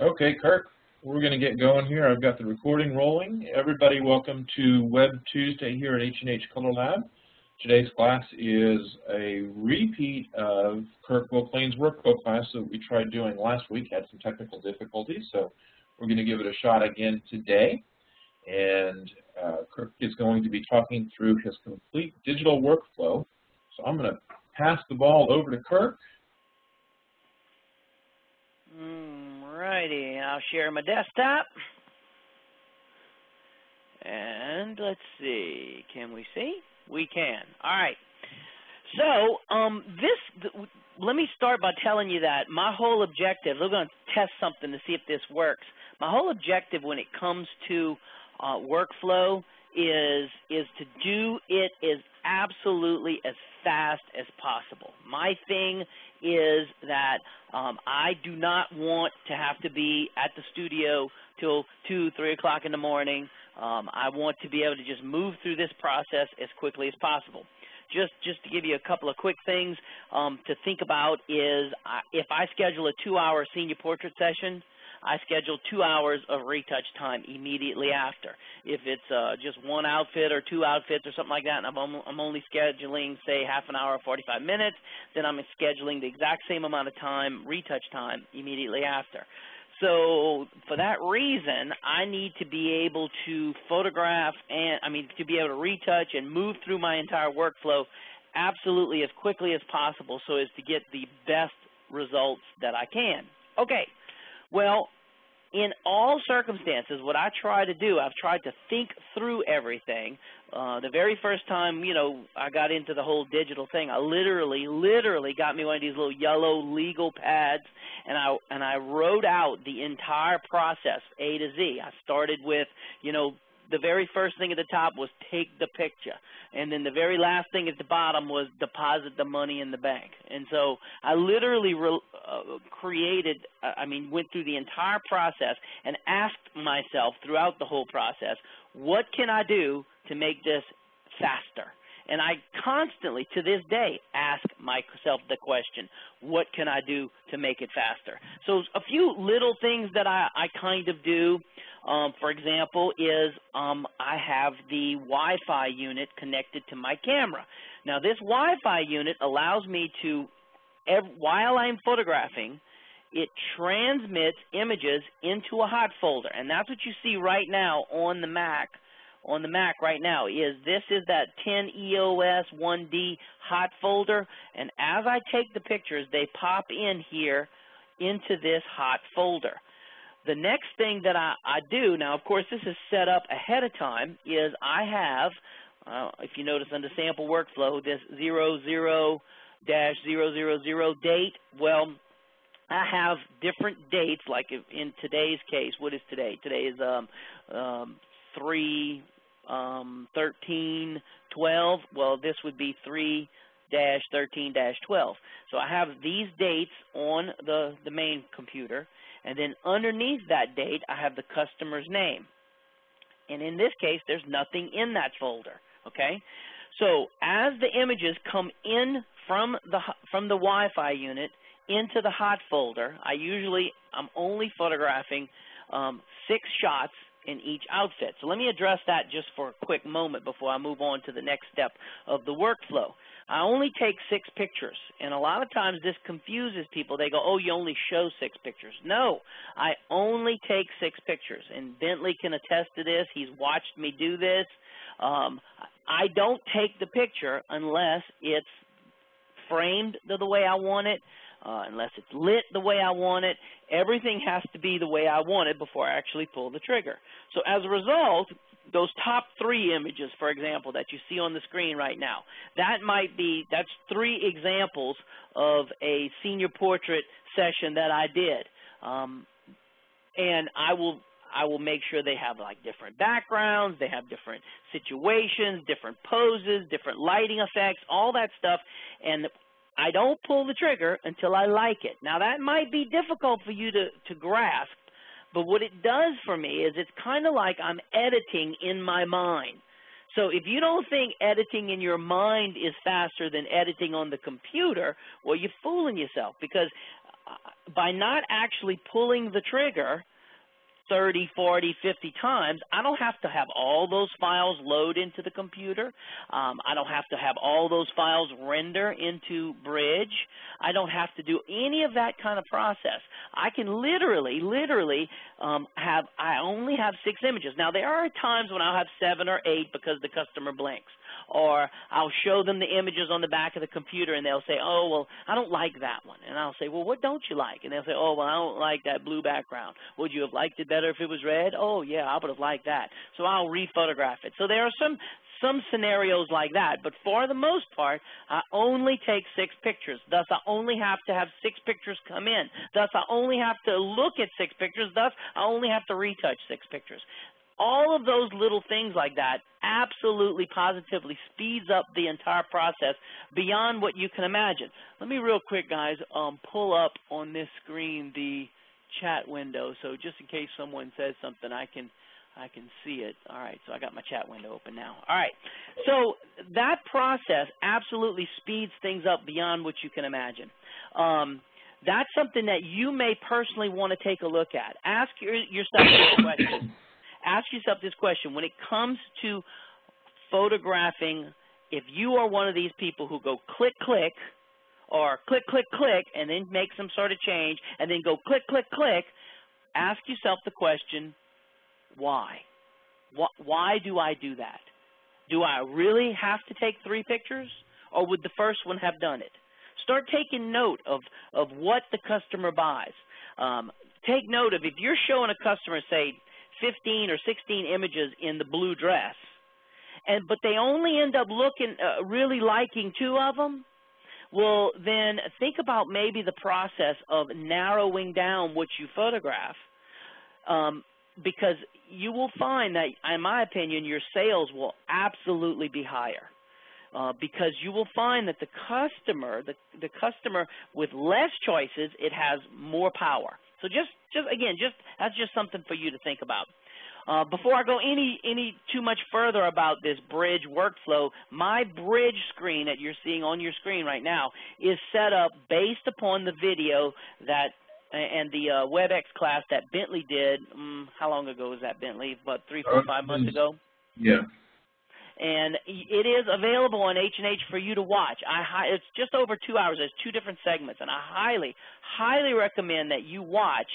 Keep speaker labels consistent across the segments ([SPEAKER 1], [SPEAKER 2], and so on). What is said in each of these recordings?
[SPEAKER 1] Okay, Kirk, we're going to get going here. I've got the recording rolling. Everybody, welcome to Web Tuesday here at H&H Color Lab. Today's class is a repeat of Kirk Voclain's workbook class that we tried doing last week. Had some technical difficulties, so we're going to give it a shot again today. And Kirk is going to be talking through his complete digital workflow. So I'm going to pass the ball over to Kirk.
[SPEAKER 2] Alrighty, I'll share my desktop. And let's see, can we see? We can. All right. So let me start by telling you that my whole objective, we're going to test something to see if this works. My whole objective when it comes to workflow is to do it as absolutely as fast as possible. My thing is that I do not want to have to be at the studio till 2, 3 o'clock in the morning. I want to be able to just move through this process as quickly as possible. Just to give you a couple of quick things to think about is if I schedule a 2-hour senior portrait session, I schedule 2 hours of retouch time immediately after. If it's just one outfit or 2 outfits or something like that, and I'm only scheduling, say, half an hour or 45 minutes, then I'm scheduling the exact same amount of time, retouch time, immediately after. So for that reason, I need to be able to photograph to be able to retouch and move through my entire workflow absolutely as quickly as possible so as to get the best results that I can. Okay, well, in all circumstances, what I try to do, I've tried to think through everything. The very first time, I got into the whole digital thing, I literally got me one of these little yellow legal pads, and I wrote out the entire process, A to Z. I started with, the very first thing at the top was take the picture. And then the very last thing at the bottom was deposit the money in the bank. And so I literally went through the entire process and asked myself throughout the whole process, what can I do to make this faster? And I constantly, to this day, ask myself the question, what can I do to make it faster? So a few little things that I kind of do, for example, is I have the Wi-Fi unit connected to my camera. Now, this Wi-Fi unit allows me to, while I'm photographing, it transmits images into a hot folder. And that's what you see right now on the Mac. On the Mac right now this is that 10 EOS 1D hot folder, and as I take the pictures, they pop in here into this hot folder. The next thing that I do, now of course this is set up ahead of time, is I have, if you notice under sample workflow, this 00-000 date. Well, I have different dates, like in today's case, what is today? Today is 3/13/12. Well, this would be 3-13-12. So I have these dates on the main computer, and then underneath that date, I have the customer's name. And in this case, there's nothing in that folder, okay? So as the images come in from the Wi-Fi unit into the hot folder, I'm only photographing 6 shots in each outfit. So let me address that just for a quick moment before I move on to the next step of the workflow. I only take 6 pictures, and a lot of times this confuses people. They go, oh, you only show 6 pictures. No, I only take 6 pictures, and Bentley can attest to this. He's watched me do this. I don't take the picture unless it's framed the way I want it, unless it's lit the way I want it. Everything has to be the way I want it before I actually pull the trigger. So as a result, those top 3 images, for example, that you see on the screen right now, that's 3 examples of a senior portrait session that I did. And I will make sure they have like different backgrounds, they have different situations, different poses, different lighting effects, all that stuff. And I don't pull the trigger until I like it. Now, that might be difficult for you to grasp, but what it does for me is it's kind of like I'm editing in my mind. So if you don't think editing in your mind is faster than editing on the computer, well, you're fooling yourself, because by not actually pulling the trigger 30, 40, 50 times, I don't have to have all those files load into the computer. I don't have to have all those files render into Bridge. I don't have to do any of that kind of process. I can literally I only have 6 images. Now, there are times when I'll have 7 or 8 because the customer blinks. Or I'll show them the images on the back of the computer, and they'll say, oh, well, I don't like that one. And I'll say, well, what don't you like? And they'll say, oh, well, I don't like that blue background. Would you have liked it better if it was red? Oh, yeah, I would have liked that. So I'll re-photograph it. So there are some scenarios like that. But for the most part, I only take 6 pictures. Thus, I only have to have 6 pictures come in. Thus, I only have to look at 6 pictures. Thus, I only have to retouch 6 pictures. All of those little things like that absolutely, positively speeds up the entire process beyond what you can imagine. Let me real quick, guys, pull up on this screen the chat window, so just in case someone says something, I can see it. All right, so I got my chat window open now. All right, so that process absolutely speeds things up beyond what you can imagine. That's something that you may personally want to take a look at. Ask yourself this question. Ask yourself this question. When it comes to photographing, if you are one of these people who go click, click, or click, click, click, and then make some sort of change, and then go click, click, click, ask yourself the question, why? Why do I do that? Do I really have to take 3 pictures, or would the first one have done it? Start taking note of what the customer buys. Take note of, if you're showing a customer, say, 15 or 16 images in the blue dress, but they only end up really liking 2 of them, well, then think about maybe the process of narrowing down what you photograph, because you will find that, in my opinion, your sales will absolutely be higher. Because you will find that the customer with less choices, it has more power. So that's just something for you to think about. Before I go any too much further about this Bridge workflow, my Bridge screen that you're seeing on your screen right now is set up based upon the video that and the WebEx class that Bentley did. How long ago was that, Bentley? About 3, 4, 5 months ago?
[SPEAKER 1] Yeah.
[SPEAKER 2] And it is available on H&H for you to watch. It's just over 2 hours. There's 2 different segments, and I highly, highly recommend that you watch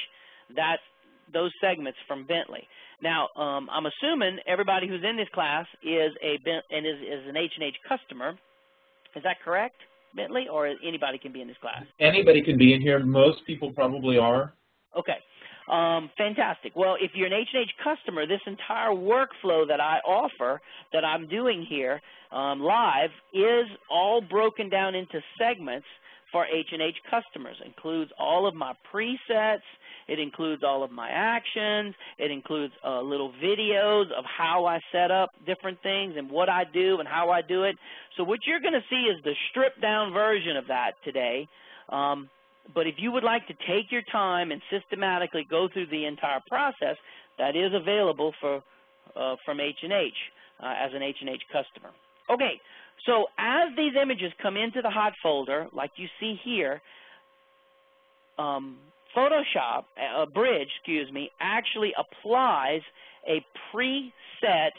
[SPEAKER 2] those segments from Bentley. Now, I'm assuming everybody who's in this class is an H&H customer. Is that correct, Bentley, or anybody can be in this class? Anybody
[SPEAKER 1] can be in here. Most people probably are.
[SPEAKER 2] Okay. Fantastic. Well, if you're an H&H customer, this entire workflow that I offer, that I'm doing here live, is all broken down into segments for H&H customers. It includes all of my presets. It includes all of my actions. It includes little videos of how I set up different things and what I do and how I do it. So what you're going to see is the stripped-down version of that today. But if you would like to take your time and systematically go through the entire process, that is available from H&H as an H&H customer. Okay, so as these images come into the hot folder, like you see here, Photoshop, Bridge, actually applies a preset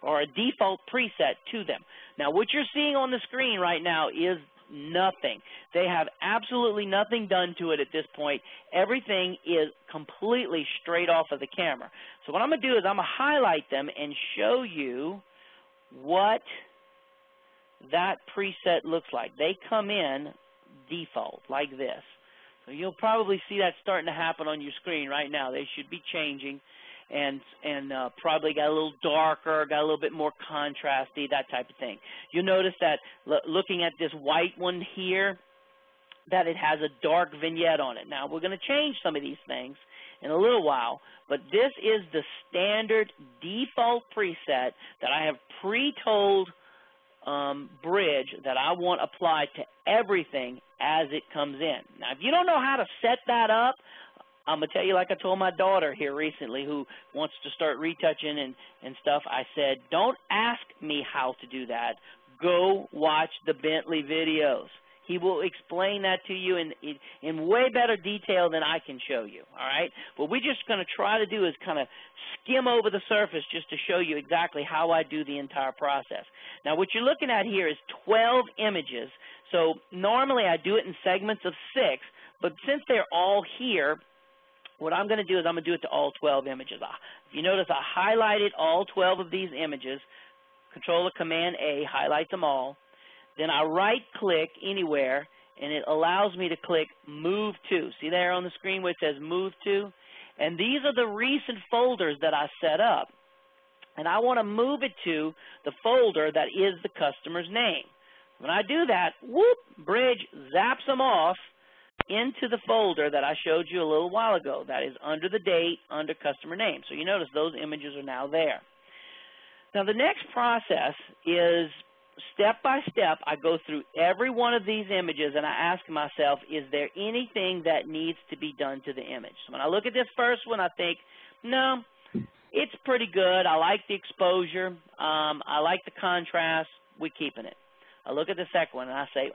[SPEAKER 2] or a default preset to them. Now, what you're seeing on the screen right now is nothing. They have absolutely nothing done to it at this point. Everything is completely straight off of the camera. So what I'm going to do is I'm going to highlight them and show you what that preset looks like. They come in default like this. So you'll probably see that starting to happen on your screen right now. They should be changing and probably got a little darker, got a little bit more contrasty, that type of thing. You'll notice that looking at this white one here, that it has a dark vignette on it. Now, we're going to change some of these things in a little while, but this is the standard default preset that I have pre-told Bridge that I want applied to everything as it comes in. Now, if you don't know how to set that up, I'm going to tell you, like I told my daughter here recently who wants to start retouching and stuff, I said, don't ask me how to do that. Go watch the Bentley videos. He will explain that to you in way better detail than I can show you, all right? What we're just going to try to do is kind of skim over the surface just to show you exactly how I do the entire process. Now, what you're looking at here is 12 images. So normally I do it in segments of 6, but since they're all here, what I'm going to do is I'm going to do it to all 12 images. If you notice, I highlighted all 12 of these images. Control Command A highlights them all. Then I right-click anywhere, and it allows me to click Move To. See there on the screen where it says Move To? And these are the recent folders that I set up. And I want to move it to the folder that is the customer's name. When I do that, whoop, Bridge zaps them off into the folder that I showed you a little while ago. That is under the date, under customer name. So you notice those images are now there. Now the next process is step by step. I go through every one of these images and I ask myself, is there anything that needs to be done to the image? So when I look at this first one, I think, no, it's pretty good. I like the exposure. I like the contrast. We're keeping it. I look at the second one and I say,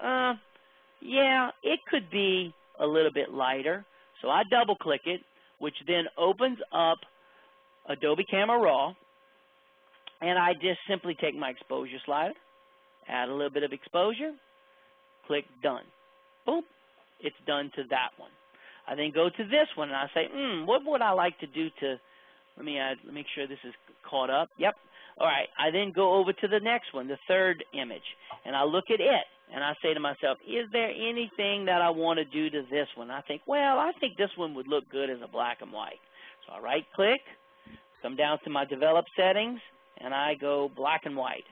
[SPEAKER 2] yeah, it could be a little bit lighter. So I double click it, which then opens up Adobe Camera Raw. And I just simply take my exposure slider, add a little bit of exposure, click Done. Boom, it's done to that one. I then go to this one and I say, what would I like to do to, let me make sure this is caught up. Yep. All right, I then go over to the next one, the third image, and I look at it, and I say to myself, is there anything that I want to do to this one? I think, well, I think this one would look good as a black and white. So I right-click, come down to my Develop settings, and I go black and white.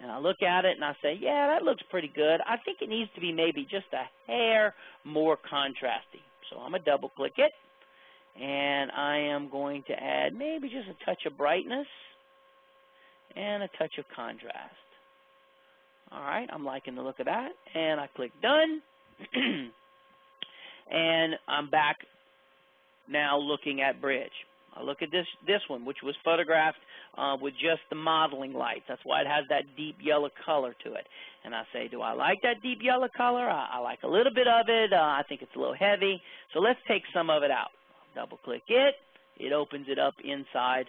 [SPEAKER 2] And I look at it, and I say, yeah, that looks pretty good. I think it needs to be maybe just a hair more contrasty. So I'm going to double-click it, and I am going to add maybe just a touch of brightness and a touch of contrast. All right, I'm liking the look of that, and I click Done, and I'm back now looking at Bridge. I look at this one, which was photographed with just the modeling lights. That's why it has that deep yellow color to it. And I say, do I like that deep yellow color? I like a little bit of it. I think it's a little heavy. So let's take some of it out. Double-click it. It opens it up inside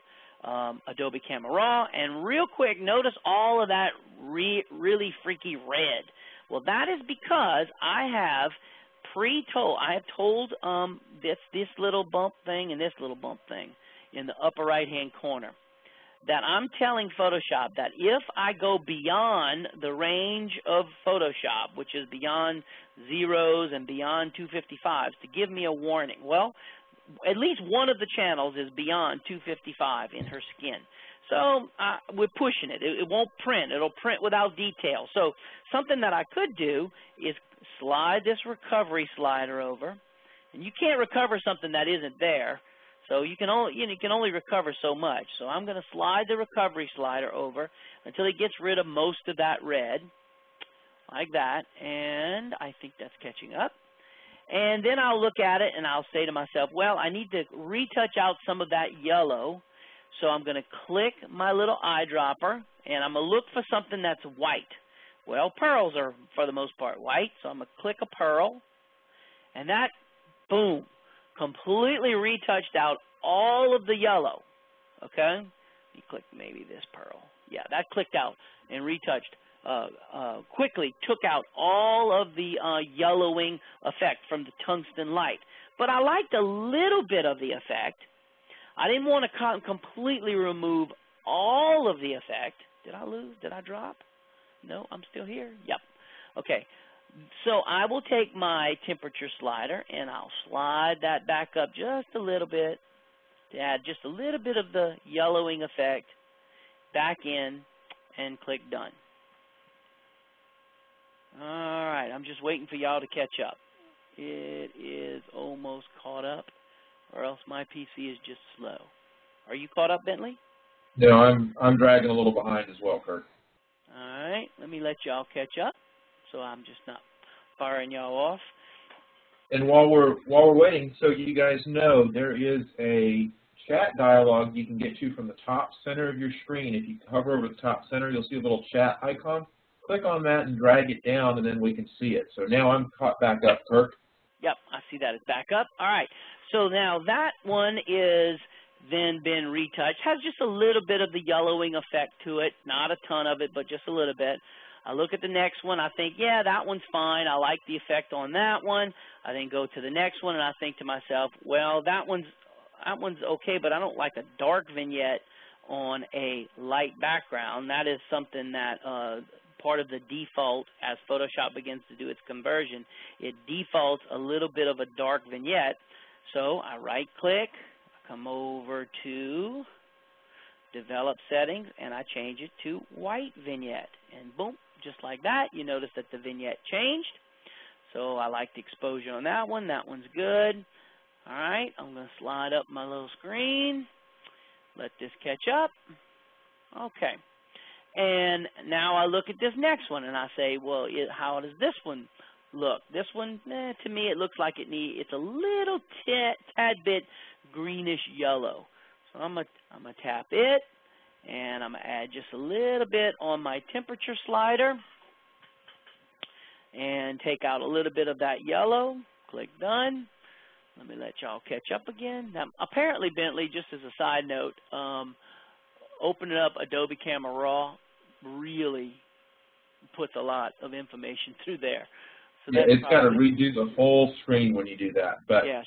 [SPEAKER 2] Adobe Camera Raw. And real quick, notice all of that really freaky red. Well, that is because I have told this little bump thing and this little bump thing in the upper right-hand corner that I'm telling Photoshop that if I go beyond the range of Photoshop, which is beyond zeros and beyond 255s, to give me a warning. Well, at least one of the channels is beyond 255 in her skin. So we're pushing it. It won't print. It'll print without detail. So something that I could do is slide this recovery slider over. And you can't recover something that isn't there. So you can only recover so much. So I'm going to slide the recovery slider over until it gets rid of most of that red, like that. And I think that's catching up. And then I'll look at it and I'll say to myself, well, I need to retouch out some of that yellow. So I'm going to click my little eyedropper and I'm going to look for something that's white. Well, pearls are, for the most part, white. So I'm going to click a pearl. And that, boom, completely retouched out all of the yellow. Okay? Let me click maybe this pearl. Yeah, that clicked out and retouched. Quickly took out all of the yellowing effect from the tungsten light. But I liked a little bit of the effect. I didn't want to completely remove all of the effect. Did I lose? Did I drop? No, I'm still here. Yep. Okay. So I will take my temperature slider and I'll slide that back up just a little bit to add just a little bit of the yellowing effect back in and click Done. All right, I'm just waiting for y'all to catch up. It is almost caught up, or else my PC is just slow. Are you caught up, Bentley?
[SPEAKER 1] No, I'm dragging a little behind as well, Kirk.
[SPEAKER 2] All right, let me let y'all catch up, so I'm just not firing y'all off.
[SPEAKER 1] And while we're waiting, so you guys know, there is a chat dialog you can get to from the top center of your screen. If you hover over the top center, you'll see a little chat icon. click on that and drag it down, and then we can see it. So now I'm caught back up, Kirk.
[SPEAKER 2] Yep, I see that. It's back up. All right. So now that one is then been retouched. Has just a little bit of the yellowing effect to it. Not a ton of it, but just a little bit. I look at the next one. I think, yeah, that one's fine. I like the effect on that one. I then go to the next one, and I think to myself, well, that one's okay, but I don't like a dark vignette on a light background. That is something that part of the default as Photoshop begins to do its conversion. It defaults a little bit of a dark vignette. So I right-click, come over to Develop Settings, and I change it to White Vignette. And boom, just like that, you notice that the vignette changed. So I like the exposure on that one. That one's good. All right, I'm going to slide up my little screen. Let this catch up. Okay. And now I look at this next one, and I say, well, how does this one look? This one, to me, it looks like it's a little tad bit greenish yellow. So I'm gonna tap it, and I'm gonna add just a little bit on my temperature slider, and take out a little bit of that yellow. Click Done. Let me let y'all catch up again. Now, apparently, Bentley, just as a side note, opening up Adobe Camera Raw really puts a lot of information through there. So
[SPEAKER 1] yeah, it's got to redo the whole screen when you do that, but
[SPEAKER 2] yeah,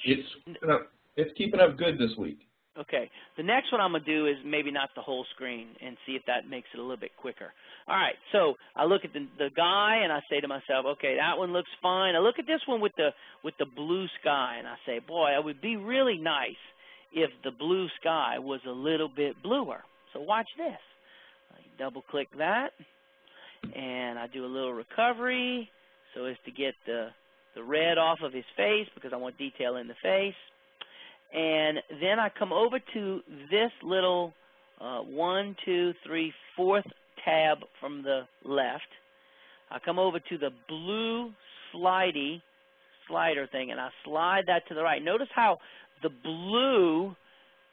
[SPEAKER 1] it's keeping up good this week.
[SPEAKER 2] Okay. The next one I'm going to do is maybe not the whole screen and see if that makes it a little bit quicker. All right. So I look at the guy and I say to myself, okay, that one looks fine. I look at this one with the blue sky and I say, boy, it would be really nice if the blue sky was a little bit bluer. So watch this. I double click that and I do a little recovery so as to get the red off of his face because I want detail in the face. And then I come over to this little 1, 2, 3, 4th tab from the left. I come over to the blue slider thing, and I slide that to the right. Notice how the blue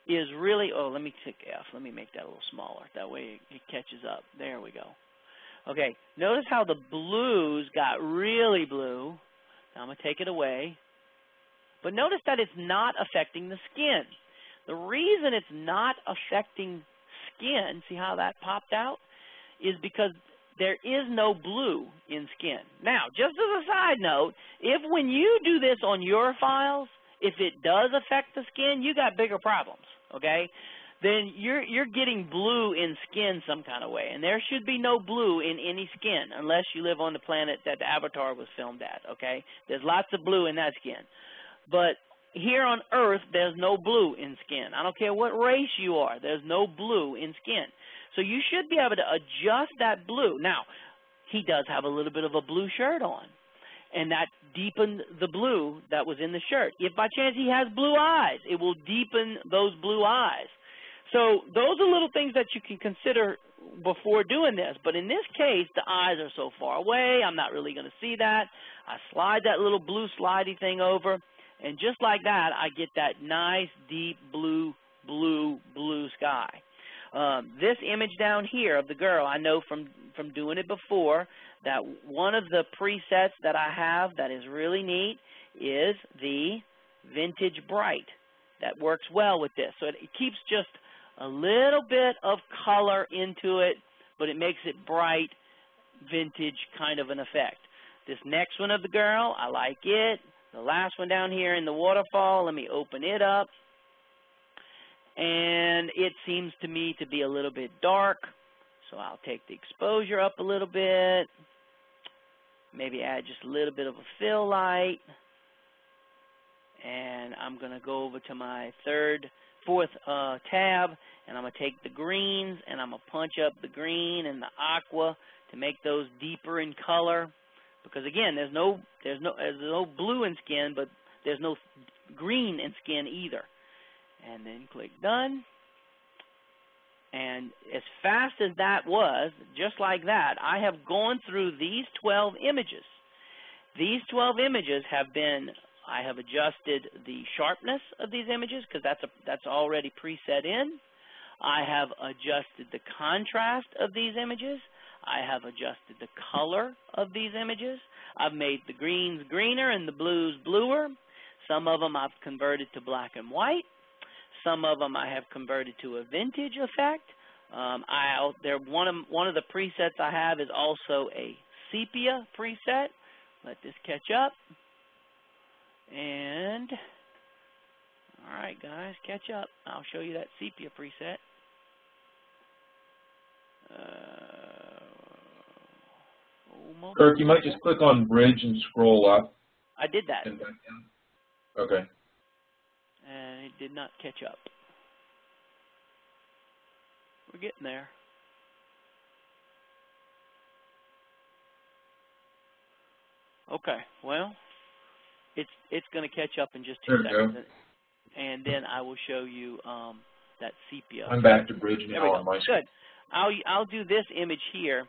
[SPEAKER 2] is really, oh, let me click F. Let me make that a little smaller. That way it catches up. There we go. Okay, notice how the blues got really blue. Now I'm going to take it away. But notice that it's not affecting the skin. The reason it's not affecting skin, see how that popped out, is because there is no blue in skin. Now, just as a side note, if when you do this on your files, if it does affect the skin, you got bigger problems, okay? Then you're getting blue in skin some kind of way, and there should be no blue in any skin unless you live on the planet that the Avatar was filmed at, okay? There's lots of blue in that skin. But here on Earth, there's no blue in skin. I don't care what race you are. There's no blue in skin. So you should be able to adjust that blue. Now, he does have a little bit of a blue shirt on, and that deepened the blue that was in the shirt. If by chance he has blue eyes, it will deepen those blue eyes. So those are little things that you can consider before doing this. But in this case, the eyes are so far away, I'm not really going to see that. I slide that little blue slidey thing over. And just like that, I get that nice, deep blue sky. This image down here of the girl, I know from doing it before that one of the presets that I have that is really neat is the Vintage Bright. That works well with this. So it keeps just a little bit of color into it, but it makes it bright, vintage kind of an effect. This next one of the girl, I like it. The last one down here in the waterfall, let me open it up. And it seems to me to be a little bit dark, so I'll take the exposure up a little bit. Maybe add just a little bit of a fill light. And I'm going to go over to my fourth tab, and I'm going to take the greens, and I'm going to punch up the green and the aqua to make those deeper in color. Because again, there's no blue in skin, but there's no green in skin either. And then click Done. And as fast as that was, just like that, I have gone through these 12 images. These 12 images have been, I have adjusted the sharpness of these images because that's already preset in. I have adjusted the contrast of these images. I have adjusted the color of these images. I've made the greens greener and the blues bluer. Some of them I've converted to black and white. Some of them I have converted to a vintage effect. One of the presets I have is also a sepia preset. Let this catch up. And, all right, guys, catch up. I'll show you that sepia preset.
[SPEAKER 1] Kirk, you might just click on bridge and scroll up.
[SPEAKER 2] I did that.
[SPEAKER 1] And back down. Okay.
[SPEAKER 2] And it did not catch up. We're getting there. Okay, well, it's going to catch up in just 2 seconds. And then I will show you that sepia.
[SPEAKER 1] I'm back to bridge now on my screen.
[SPEAKER 2] Good. I'll do this image here,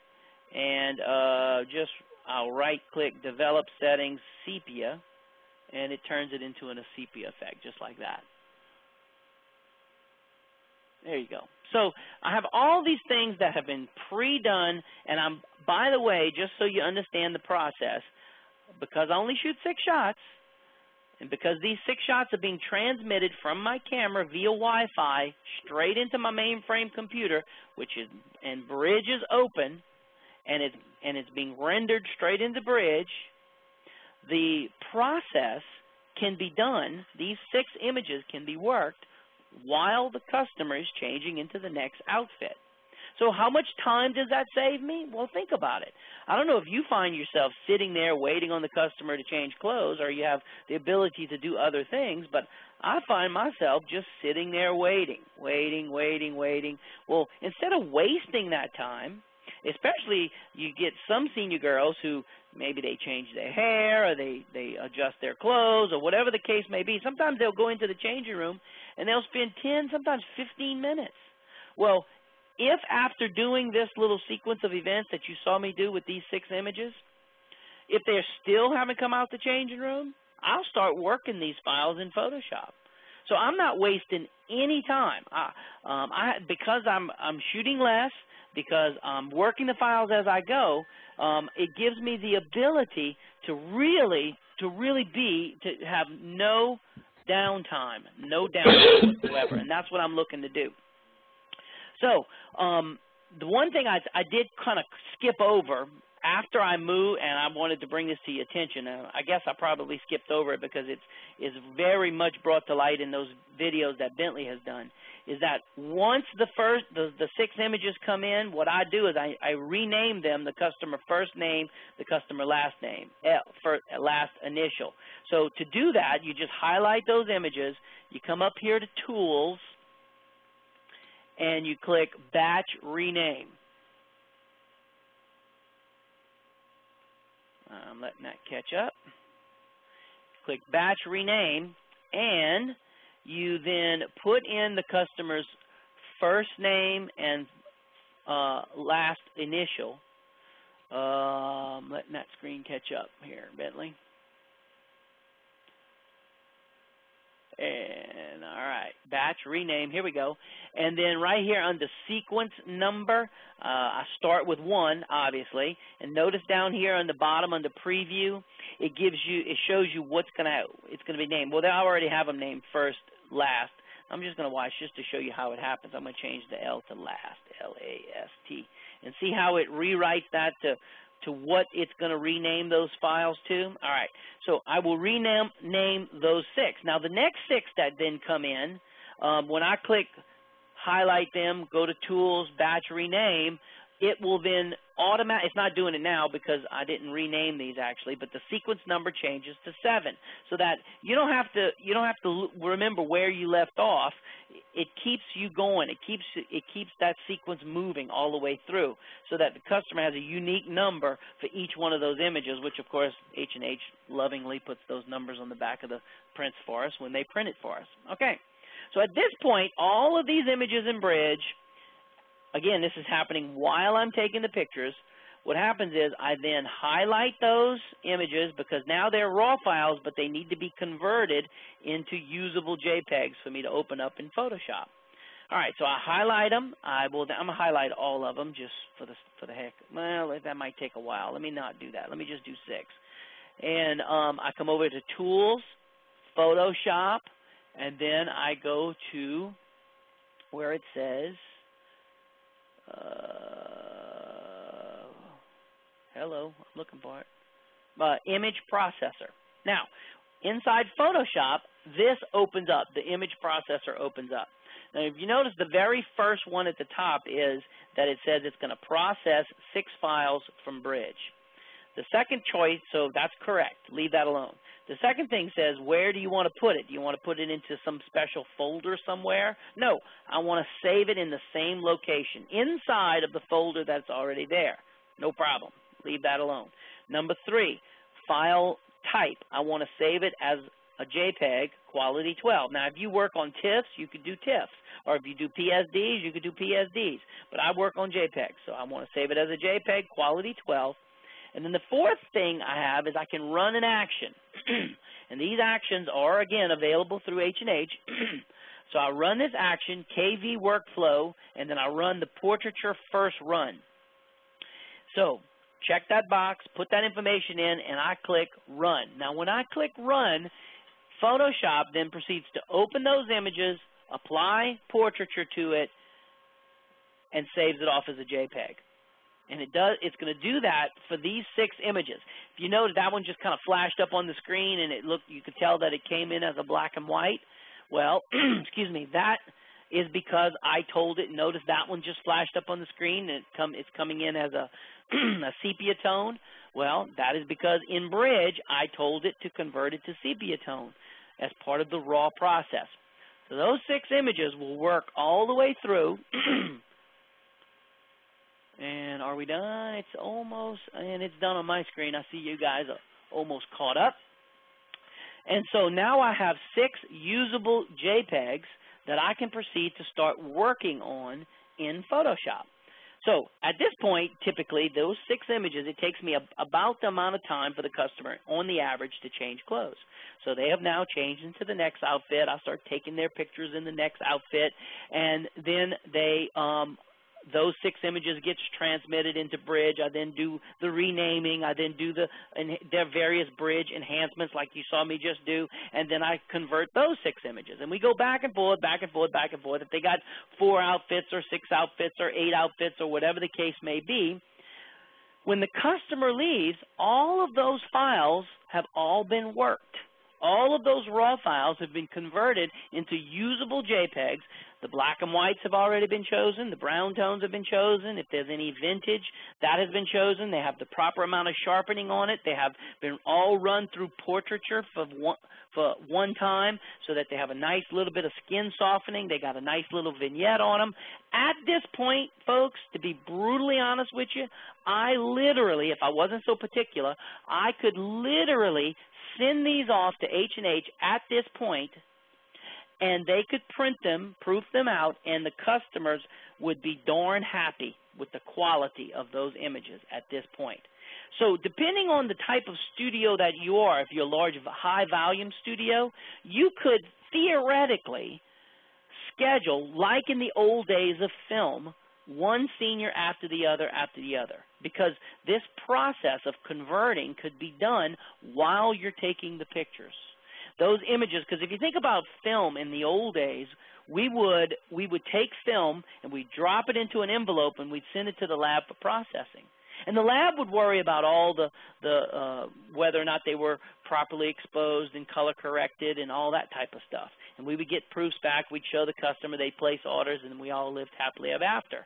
[SPEAKER 2] and I'll right-click Develop Settings, Sepia, and it turns it into a sepia effect, just like that. There you go. So I have all these things that have been pre-done, and by the way, just so you understand the process, because I only shoot 6 shots, and because these 6 shots are being transmitted from my camera via Wi-Fi straight into my mainframe computer, and Bridge is open, and it's being rendered straight into Bridge, the process can be done. These 6 images can be worked while the customer is changing into the next outfit. So how much time does that save me? Well, think about it. I don't know if you find yourself sitting there waiting on the customer to change clothes, or you have the ability to do other things, but I find myself just sitting there waiting. Well, instead of wasting that time, especially you get some senior girls who maybe they change their hair, or they adjust their clothes, or whatever the case may be. Sometimes they'll go into the changing room and they'll spend 10, sometimes 15 minutes. Well, if after doing this little sequence of events that you saw me do with these 6 images, if they still haven't come out the changing room, I'll start working these files in Photoshop. So I'm not wasting any time. Because I'm shooting less, because I'm working the files as I go, it gives me the ability to really have no downtime whatsoever, and that's what I'm looking to do. So the one thing I did kind of skip over after I moved, and I wanted to bring this to your attention, I guess I probably skipped over it because it's very much brought to light in those videos that Bentley has done, is that once the 6 images come in, what I do is I rename them the customer first name, the customer last name, last initial. So to do that, you just highlight those images, you come up here to Tools, and you click Batch Rename. I'm letting that catch up. Click Batch Rename, and you then put in the customer's first name and last initial. Letting that screen catch up here, Bentley. And all right, batch rename, here we go. And then right here under sequence number, I start with 1, obviously. And notice down here on the bottom under preview, it shows you it's gonna be named. Well, they already have them named first, last. I'm just gonna watch just to show you how it happens. I'm gonna change the L to last, L-A-S-T, and see how it rewrites that to what it's going to rename those files to. All right, so I will rename those 6. Now, the next 6 that then come in, when I click highlight them, go to Tools, Batch Rename, it will then automatically, it's not doing it now because I didn't rename these actually, but the sequence number changes to 7, so that you don't have to remember where you left off. It keeps you going. It keeps that sequence moving all the way through, so that the customer has a unique number for each one of those images, which of course H&H lovingly puts those numbers on the back of the prints for us when they print it for us. Okay, so at this point, all of these images in Bridge, again, this is happening while I'm taking the pictures. What happens is I then highlight those images because now they're raw files, but they need to be converted into usable JPEGs for me to open up in Photoshop. All right, so I highlight them. I'm gonna highlight all of them just for the heck. Well, that might take a while. Let me not do that. Let me just do 6. And I come over to Tools, Photoshop, and then I go to where it says, hello, I'm looking for it, Image Processor. Now, inside Photoshop, this opens up. The Image Processor opens up. Now, if you notice, the very first one at the top is that it says it's going to process 6 files from Bridge. The second choice, so that's correct. Leave that alone. The second thing says, where do you want to put it? Do you want to put it into some special folder somewhere? No, I want to save it in the same location, inside of the folder that's already there. No problem. Leave that alone. Number 3, file type. I want to save it as a JPEG, quality 12. Now, if you work on TIFFs, you could do TIFFs. Or if you do PSDs, you could do PSDs. But I work on JPEGs, so I want to save it as a JPEG, quality 12. And then the fourth thing I have is I can run an action. And these actions are, again, available through H&H. So I run this action, KV workflow, and then I run the portraiture first run. So check that box, put that information in, and I click Run. Now, when I click Run, Photoshop then proceeds to open those images, apply portraiture to it, and saves it off as a JPEG. And it's going to do that for these 6 images. If you notice, that one just kind of flashed up on the screen, and you could tell that it came in as a black and white. Well, excuse me, that is because I told it. Notice that one just flashed up on the screen, and it's coming in as a sepia tone. Well, that is because in Bridge, I told it to convert it to sepia tone as part of the raw process. So those 6 images will work all the way through. And are we done? It's almost, and it's done on my screen. I see you guys are almost caught up. And so now I have 6 usable JPEGs that I can proceed to start working on in Photoshop. So at this point, typically, those 6 images, it takes me about the amount of time for the customer, on the average, to change clothes. So they have now changed into the next outfit. I start taking their pictures in the next outfit, and then they those 6 images gets transmitted into Bridge. I then do the renaming. I then do their various Bridge enhancements like you saw me just do, and then I convert those 6 images. And we go back and forth, back and forth, back and forth. If they got 4 outfits or 6 outfits or 8 outfits or whatever the case may be, when the customer leaves, all of those files have all been worked. All of those raw files have been converted into usable JPEGs. The black and whites have already been chosen. The brown tones have been chosen. If there's any vintage, that has been chosen. They have the proper amount of sharpening on it. They have been all run through portraiture for one time so that they have a nice little bit of skin softening. They got a nice little vignette on them. At this point, folks, to be brutally honest with you, I literally, if I wasn't so particular, I could literally send these off to H&H at this point, and they could print them, proof them out, and the customers would be darn happy with the quality of those images at this point. So depending on the type of studio that you are, if you're a large, high-volume studio, you could theoretically schedule, like in the old days of film, one senior after the other, because this process of converting could be done while you're taking the pictures. Those images, because if you think about film in the old days, we would take film and we'd drop it into an envelope and we'd send it to the lab for processing. And the lab would worry about all the whether or not they were properly exposed and color corrected and all that type of stuff. And we would get proofs back. We'd show the customer. They'd place orders, and we all lived happily ever after.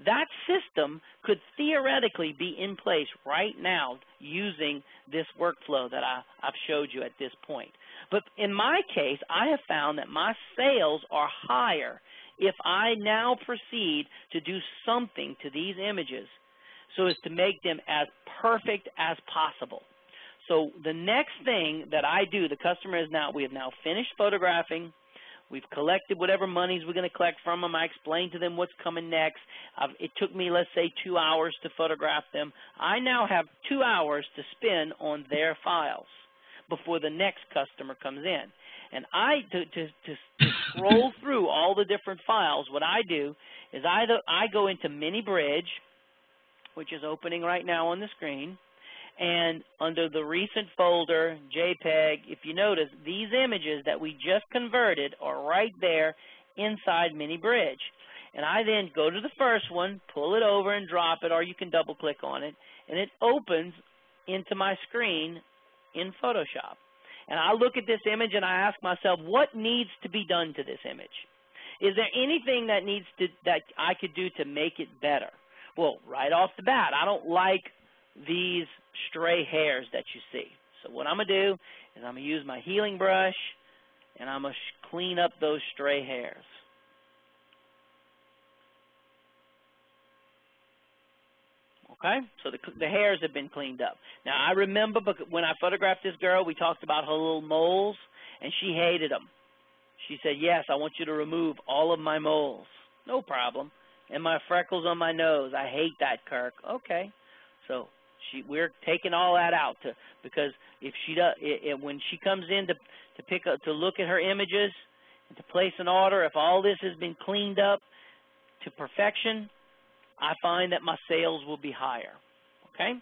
[SPEAKER 2] That system could theoretically be in place right now using this workflow that I've showed you at this point. But in my case, I have found that my sales are higher if I now proceed to do something to these images so as to make them as perfect as possible. So the next thing that I do, the customer is now, we have now finished photographing. We've collected whatever monies we're going to collect from them. I explained to them what's coming next. It took me, let's say, 2 hours to photograph them. I now have 2 hours to spend on their files before the next customer comes in. And to scroll through all the different files, what I do is I go into Mini Bridge, which is opening right now on the screen, and under the recent folder, JPEG, if you notice, these images that we just converted are right there inside Mini Bridge. And I then go to the first one, pull it over and drop it, or you can double click on it, and it opens into my screen in Photoshop. And I look at this image and I ask myself, what needs to be done to this image? Is there anything that I could do to make it better? Well, right off the bat, I don't like these stray hairs that you see. So what I'm going to do is I'm going to use my healing brush and I'm going to clean up those stray hairs. Okay, so the hairs have been cleaned up. Now, I remember when I photographed this girl, we talked about her little moles, and she hated them. She said, yes, I want you to remove all of my moles. No problem. And my freckles on my nose. I hate that, Kirk. Okay. So we're taking all that out because if she does, when she comes in to look at her images and to place an order, if all this has been cleaned up to perfection, I find that my sales will be higher. Okay?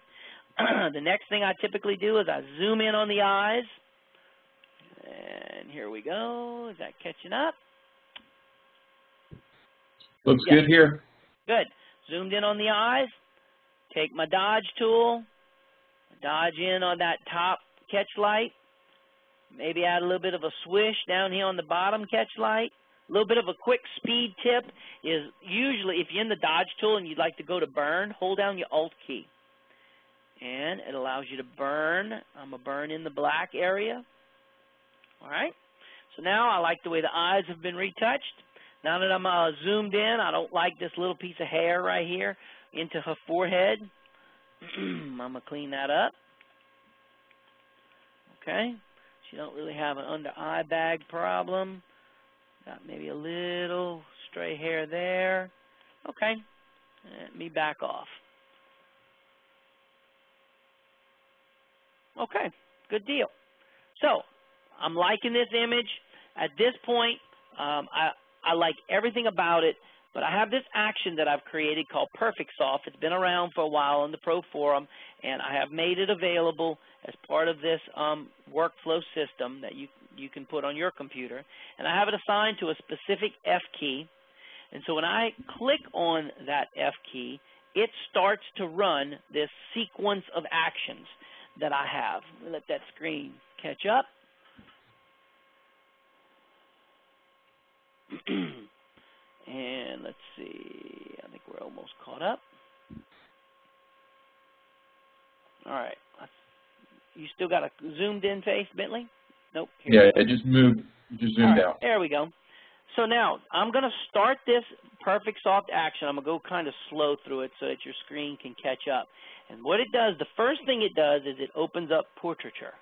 [SPEAKER 2] The next thing I typically do is I zoom in on the eyes. And here we go. Is that catching up?
[SPEAKER 1] Looks good here.
[SPEAKER 2] Good. Zoomed in on the eyes. Take my dodge tool. Dodge in on that top catch light. Maybe add a little bit of a swish down here on the bottom catch light. A little bit of a quick speed tip is usually if you're in the dodge tool and you'd like to go to burn, hold down your Alt key. And it allows you to burn. I'm going to burn in the black area. All right. So now I like the way the eyes have been retouched. Now that I'm zoomed in, I don't like this little piece of hair right here into her forehead. I'm going to clean that up. Okay. She don't really have an under eye bag problem. Got maybe a little stray hair there. Okay. Let me back off. Okay. Good deal. So, I'm liking this image. At this point, I like everything about it, but I have this action that I've created called Perfect Soft. It's been around for a while on the Pro Forum, and I have made it available as part of this workflow system that you can put on your computer. And I have it assigned to a specific F key. And so when I click on that F key, it starts to run this sequence of actions that I have. Let that screen catch up. And let's see, I think we're almost caught up. All right. You still got a zoomed in face, Bentley? Nope.
[SPEAKER 1] Yeah, it just moved, just zoomed out.
[SPEAKER 2] There we go. So now I'm going to start this Perfect Soft action. I'm going to go kind of slow through it so that your screen can catch up. And what it does, the first thing it does is it opens up portraiture.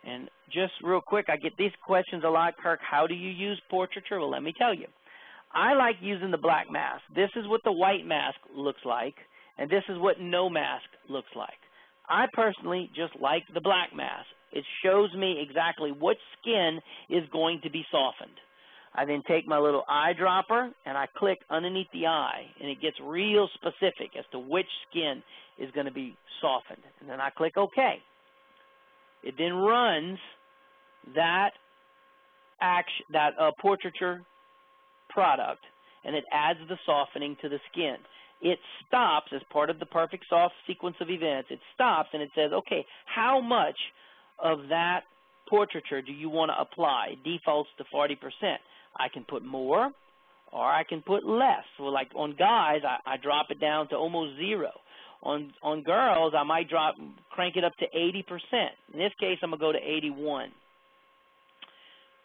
[SPEAKER 2] And just real quick, I get these questions a lot, Kirk. How do you use portraiture? Well, let me tell you. I like using the black mask. This is what the white mask looks like, and this is what no mask looks like. I personally just like the black mask. It shows me exactly what skin is going to be softened. I then take my little eyedropper and I click underneath the eye, and it gets real specific as to which skin is going to be softened. And then I click OK. It then runs that portraiture product, and it adds the softening to the skin. It stops as part of the Perfect Soft sequence of events. It stops and it says, okay, how much of that portraiture do you want to apply? It defaults to 40%. I can put more or I can put less. So like on guys, I drop it down to almost 0. On girls, I might crank it up to 80%. In this case, I'm going to go to 81.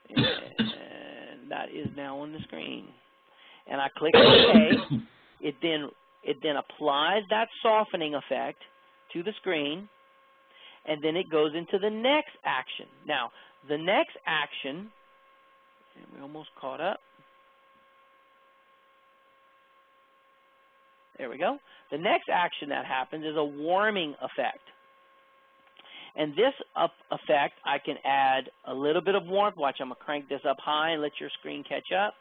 [SPEAKER 2] And that is now on the screen. And I click OK. It then applies that softening effect to the screen, and then it goes into the next action. Now, the next action, and we're almost caught up. There we go. The next action that happens is a warming effect. And this effect, I can add a little bit of warmth. Watch, I'm going to crank this up high and let your screen catch up.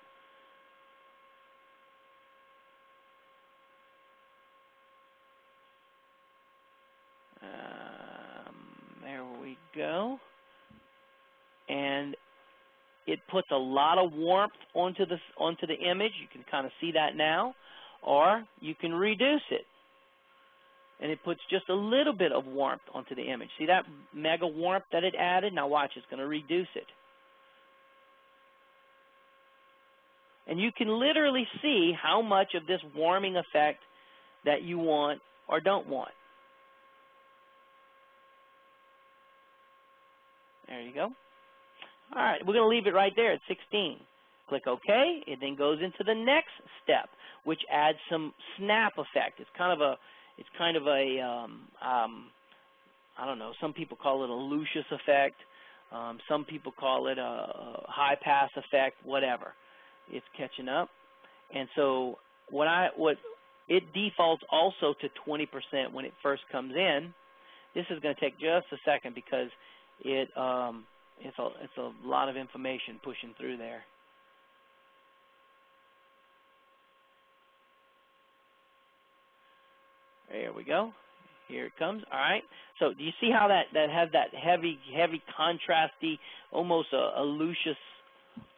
[SPEAKER 2] There we go. And it puts a lot of warmth onto the image. You can kind of see that now. Or you can reduce it. And it puts just a little bit of warmth onto the image. See that mega warmth that it added? Now watch, it's going to reduce it. And you can literally see how much of this warming effect that you want or don't want. There you go. All right, we're going to leave it right there at 16. Click OK. It then goes into the next step, which adds some snap effect. It's kind of a I don't know, some people call it a Lucius effect. Some people call it a high pass effect, whatever. It's catching up. And so what it defaults also to 20% when it first comes in. This is going to take just a second because it's a lot of information pushing through there. There we go. Here it comes. All right. So do you see how that has that heavy contrasty, almost a Lucius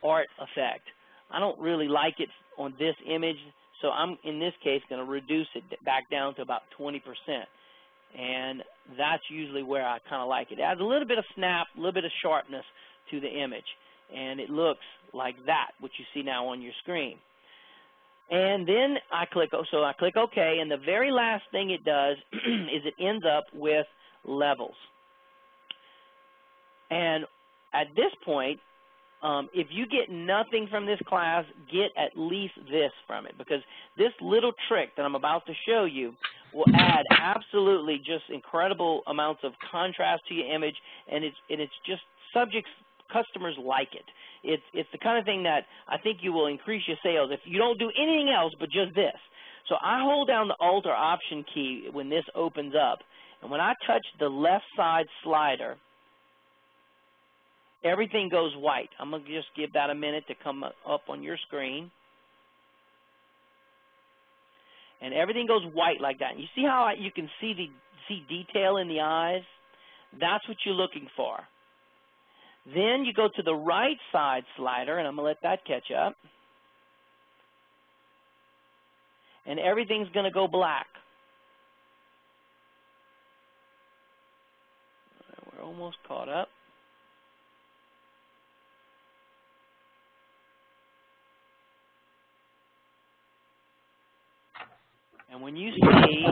[SPEAKER 2] art effect? I don't really like it on this image, so I'm, in this case, going to reduce it back down to about 20%. And that's usually where I kind of like it. It adds a little bit of snap, a little bit of sharpness to the image. And it looks like that, which you see now on your screen. And then I click OK, and the very last thing it does is it ends up with levels. And at this point, if you get nothing from this class, get at least this from it, because this little trick that I'm about to show you will add absolutely just incredible amounts of contrast to your image, and it's just customers like it. It's the kind of thing that I think you will increase your sales if you don't do anything else but just this. So I hold down the Alt or Option key when this opens up, and when I touch the left side slider, everything goes white. I'm going to just give that a minute to come up on your screen. And everything goes white like that. And you see how you can see detail in the eyes? That's what you're looking for. Then you go to the right side slider, and I'm going to let that catch up. And everything's going to go black. We're almost caught up. And when you see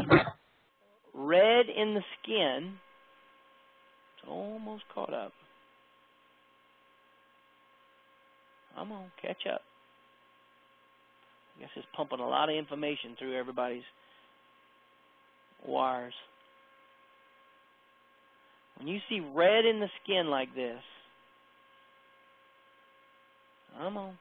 [SPEAKER 2] red in the skin, it's almost caught up. Come on, catch up. I guess it's pumping a lot of information through everybody's wires. When you see red in the skin like this, come on.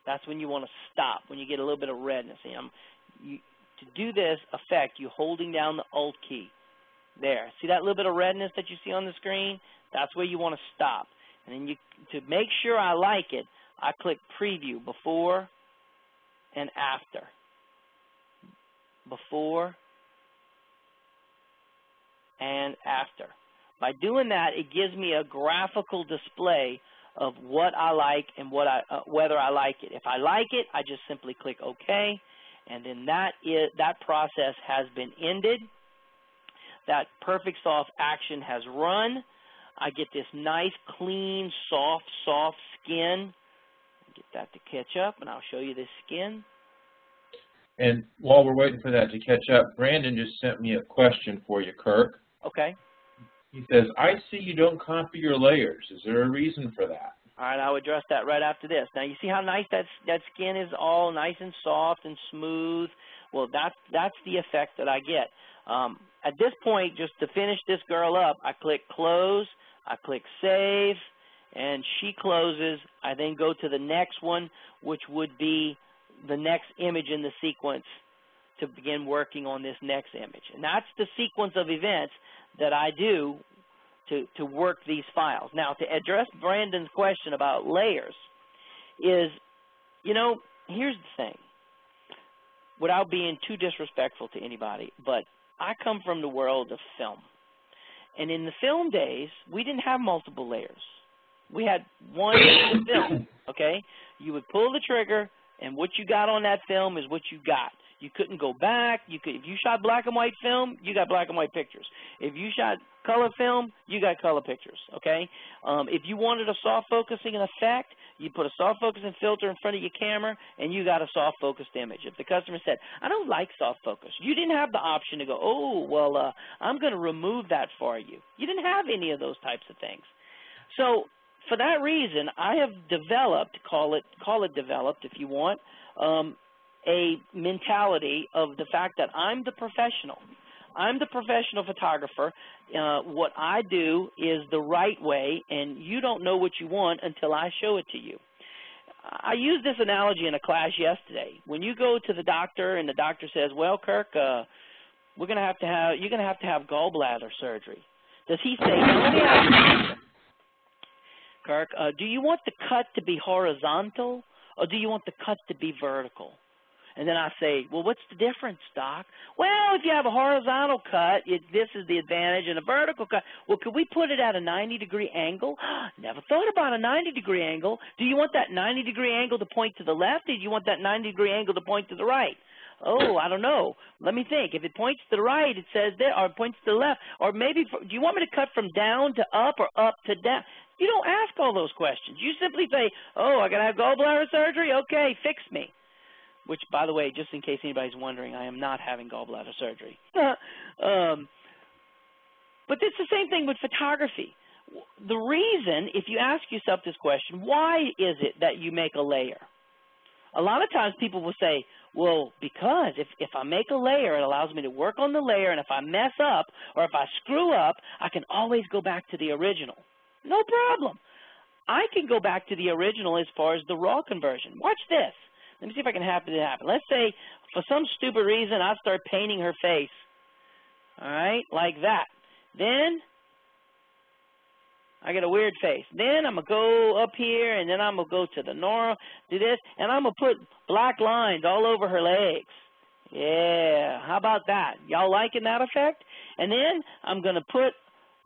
[SPEAKER 2] That's when you want to stop, when you get a little bit of redness. To do this effect, you're holding down the Alt key. There. See that little bit of redness that you see on the screen? That's where you want to stop. And then to make sure I like it, I click Preview, before and after. Before and after. By doing that, it gives me a graphical display of what I like and whether I like it. If I like it, I just simply click OK, and then that process has been ended. That Perfect Soft action has run. I get this nice, clean, soft skin. Get that to catch up, and I'll show you this skin.
[SPEAKER 1] And while we're waiting for that to catch up, Brandon just sent me a question for you, Kirk.
[SPEAKER 2] Okay.
[SPEAKER 1] He says, I see you don't copy your layers. Is there a reason for that?
[SPEAKER 2] All right, I'll address that right after this. Now, you see how nice that skin is, all nice and soft and smooth? Well, that's the effect that I get. At this point, just to finish this girl up, I click Close, I click Save, and she closes. I then go to the next one, which would be the next image in the sequence to begin working on this next image. And that's the sequence of events that I do to work these files. Now, to address Brandon's question about layers is, you know, here's the thing, without being too disrespectful to anybody, but I come from the world of film. And in the film days, we didn't have multiple layers. We had one film, okay? You would pull the trigger, and what you got on that film is what you got. You couldn't go back. If you shot black and white film, you got black and white pictures. If you shot color film, you got color pictures, okay? If you wanted a soft focusing effect, you put a soft focusing filter in front of your camera, and you got a soft focused image. If the customer said, I don't like soft focus, you didn't have the option to go, oh, well, I'm going to remove that for you. You didn't have any of those types of things. So for that reason, I have developed, call it developed if you want, a mentality of the fact that I'm the professional. I'm the professional photographer. What I do is the right way, and you don't know what you want until I show it to you. I used this analogy in a class yesterday. When you go to the doctor and the doctor says, well, Kirk, you're going to have gallbladder surgery. Does he say, let me ask you, Kirk, do you want the cut to be horizontal or do you want the cut to be vertical? And then I say, well, what's the difference, Doc? Well, if you have a horizontal cut, this is the advantage, and a vertical cut, well, could we put it at a 90-degree angle? Never thought about a 90-degree angle. Do you want that 90-degree angle to point to the left, or do you want that 90-degree angle to point to the right? Oh, I don't know. Let me think. If it points to the right, it says there, or it points to the left. Or maybe, do you want me to cut from down to up or up to down? You don't ask all those questions. You simply say, oh, I got to have gallbladder surgery? Okay, fix me. Which, by the way, just in case anybody's wondering, I am not having gallbladder surgery. But it's the same thing with photography. The reason, if you ask yourself this question, why is it that you make a layer? A lot of times people will say, well, because if I make a layer, it allows me to work on the layer, and if I mess up or if I screw up, I can always go back to the original. No problem. I can go back to the original as far as the raw conversion. Watch this. Let me see if I can have it happen. Let's say for some stupid reason I start painting her face, all right, like that. Then I get a weird face. Then I'm going to go up here, and then I'm going to go to the normal, do this, and I'm going to put black lines all over her legs. Yeah, how about that? Y'all liking that effect? And then I'm going to put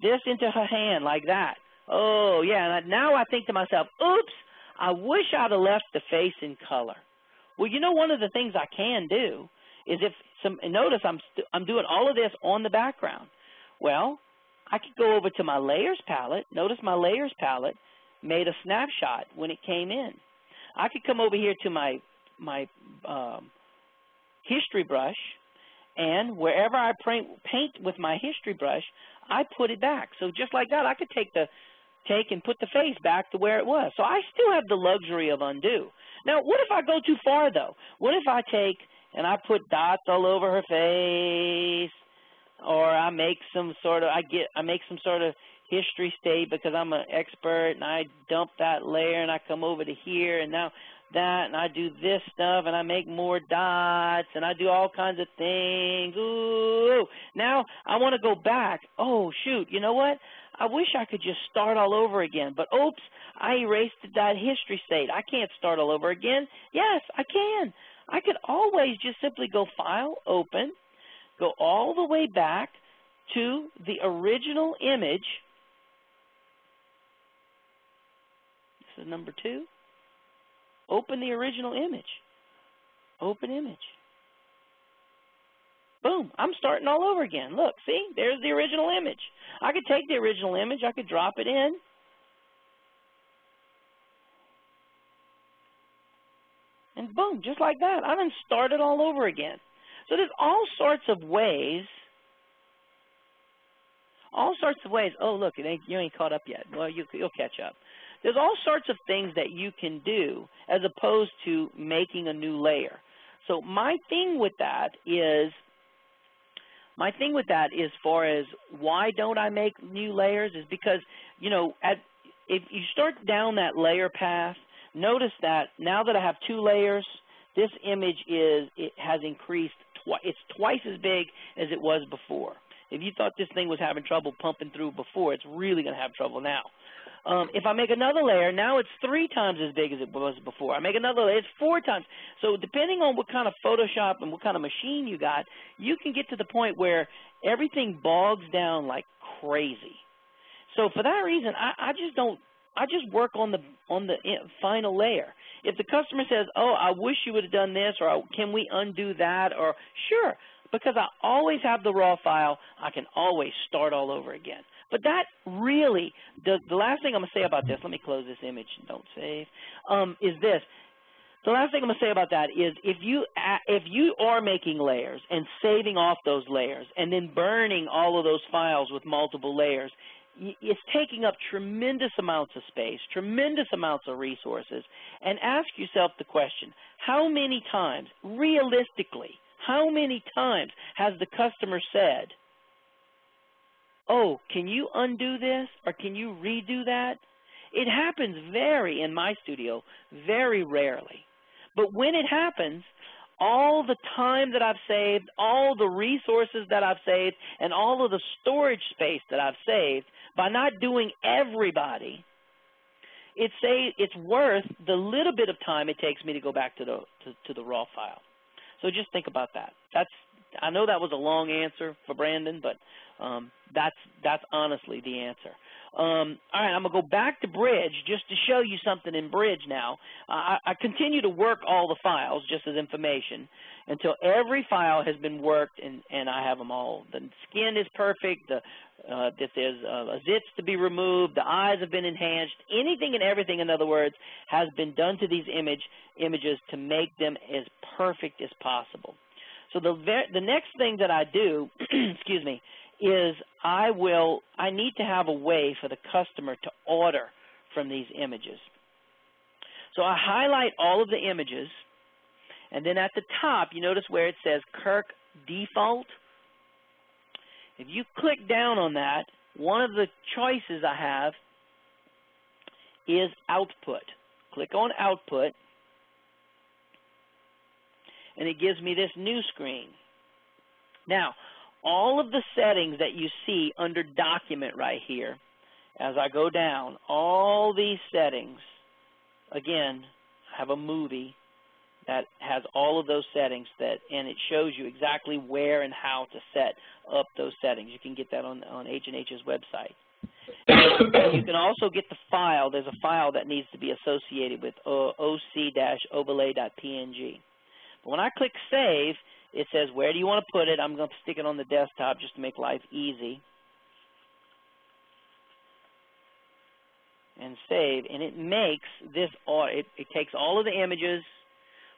[SPEAKER 2] this into her hand like that. Oh, yeah, and now I think to myself, oops, I wish I'd have left the face in color. Well, you know, one of the things I can do is notice I'm doing all of this on the background. Well, I could go over to my layers palette. Notice my layers palette made a snapshot when it came in. I could come over here to my history brush, and wherever I paint with my history brush, I put it back. So just like that, I could take and put the face back to where it was. So I still have the luxury of undo. Now, what if I go too far, though? What if I take and I put dots all over her face, or I make some sort of history state because I'm an expert, and I dump that layer and I come over to here and now that, and I do this stuff and I make more dots and I do all kinds of things. Ooh, now I want to go back. Oh, shoot, you know what? I wish I could just start all over again, but oops, I erased that history state. I can't start all over again. Yes, I can. I could always just simply go File, Open, go all the way back to the original image. This is number 2. Open the original image. Open image. Boom, I'm starting all over again. Look, see, there's the original image. I could take the original image, I could drop it in. And boom, just like that, I done started all over again. So there's all sorts of ways. Oh, look, you ain't caught up yet. Well, you'll catch up. There's all sorts of things that you can do as opposed to making a new layer. So my thing with that is, as far as why don't I make new layers, is because, you know, if you start down that layer path, notice that now that I have 2 layers, this image has increased it's twice as big as it was before. If you thought this thing was having trouble pumping through before, it's really going to have trouble now. If I make another layer, now it's 3 times as big as it was before. I make another layer, it's 4 times. So depending on what kind of Photoshop and what kind of machine you got, you can get to the point where everything bogs down like crazy. So for that reason, I just work on the final layer. If the customer says, oh, I wish you would have done this, or can we undo that, or sure, because I always have the raw file, I can always start all over again. But that really, the last thing I'm going to say about this, let me close this image and don't save, is this. The last thing I'm going to say about that is if you are making layers and saving off those layers and then burning all of those files with multiple layers, it's taking up tremendous amounts of space, tremendous amounts of resources, and ask yourself the question, how many times, realistically, how many times has the customer said, oh, can you undo this or can you redo that? It happens in my studio, very rarely. But when it happens, all the time that I've saved, all the resources that I've saved, and all of the storage space that I've saved, by not doing everybody, it's worth the little bit of time it takes me to go back to the raw file. So just think about that. I know that was a long answer for Brandon, but that's honestly the answer. All right, I'm going to go back to Bridge just to show you something in Bridge now. I continue to work all the files just as information until every file has been worked and I have them all. The skin is perfect, that there's zits to be removed, the eyes have been enhanced, anything and everything, in other words, has been done to these images to make them as perfect as possible. So the next thing that I do, excuse me, is I need to have a way for the customer to order from these images. So I highlight all of the images, and then at the top, you notice where it says Kirk Default. If you click down on that, one of the choices I have is Output. Click on Output, and it gives me this new screen. Now, all of the settings that you see under Document right here, as I go down, all these settings, again, I have a movie that has all of those settings, and it shows you exactly where and how to set up those settings. You can get that on H&H's website. You can also get the file. There's a file that needs to be associated with oc-overlay.png. But when I click Save, it says, where do you want to put it? I'm going to stick it on the desktop just to make life easy. And save. And it makes this, it takes all of the images,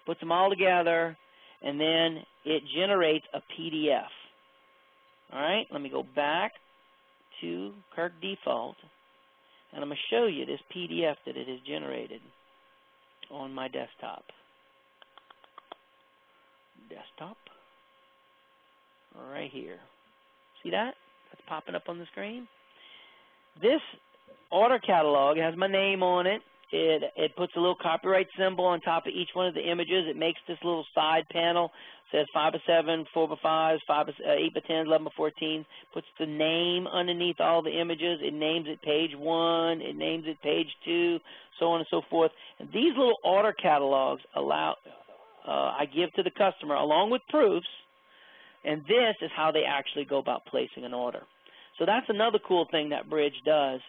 [SPEAKER 2] puts them all together, and then it generates a PDF. All right, let me go back to Kirk Default, and I'm going to show you this PDF that it has generated on my desktop. Right here. See that? That's popping up on the screen. This order catalog has my name on it. It puts a little copyright symbol on top of each one of the images. It makes this little side panel. It says 5x7, 4x5, 8x10, 11x14. Puts the name underneath all the images. It names it page 1. It names it page 2, so on and so forth. And these little order catalogs I give to the customer along with proofs, and this is how they actually go about placing an order. So that's another cool thing that Bridge does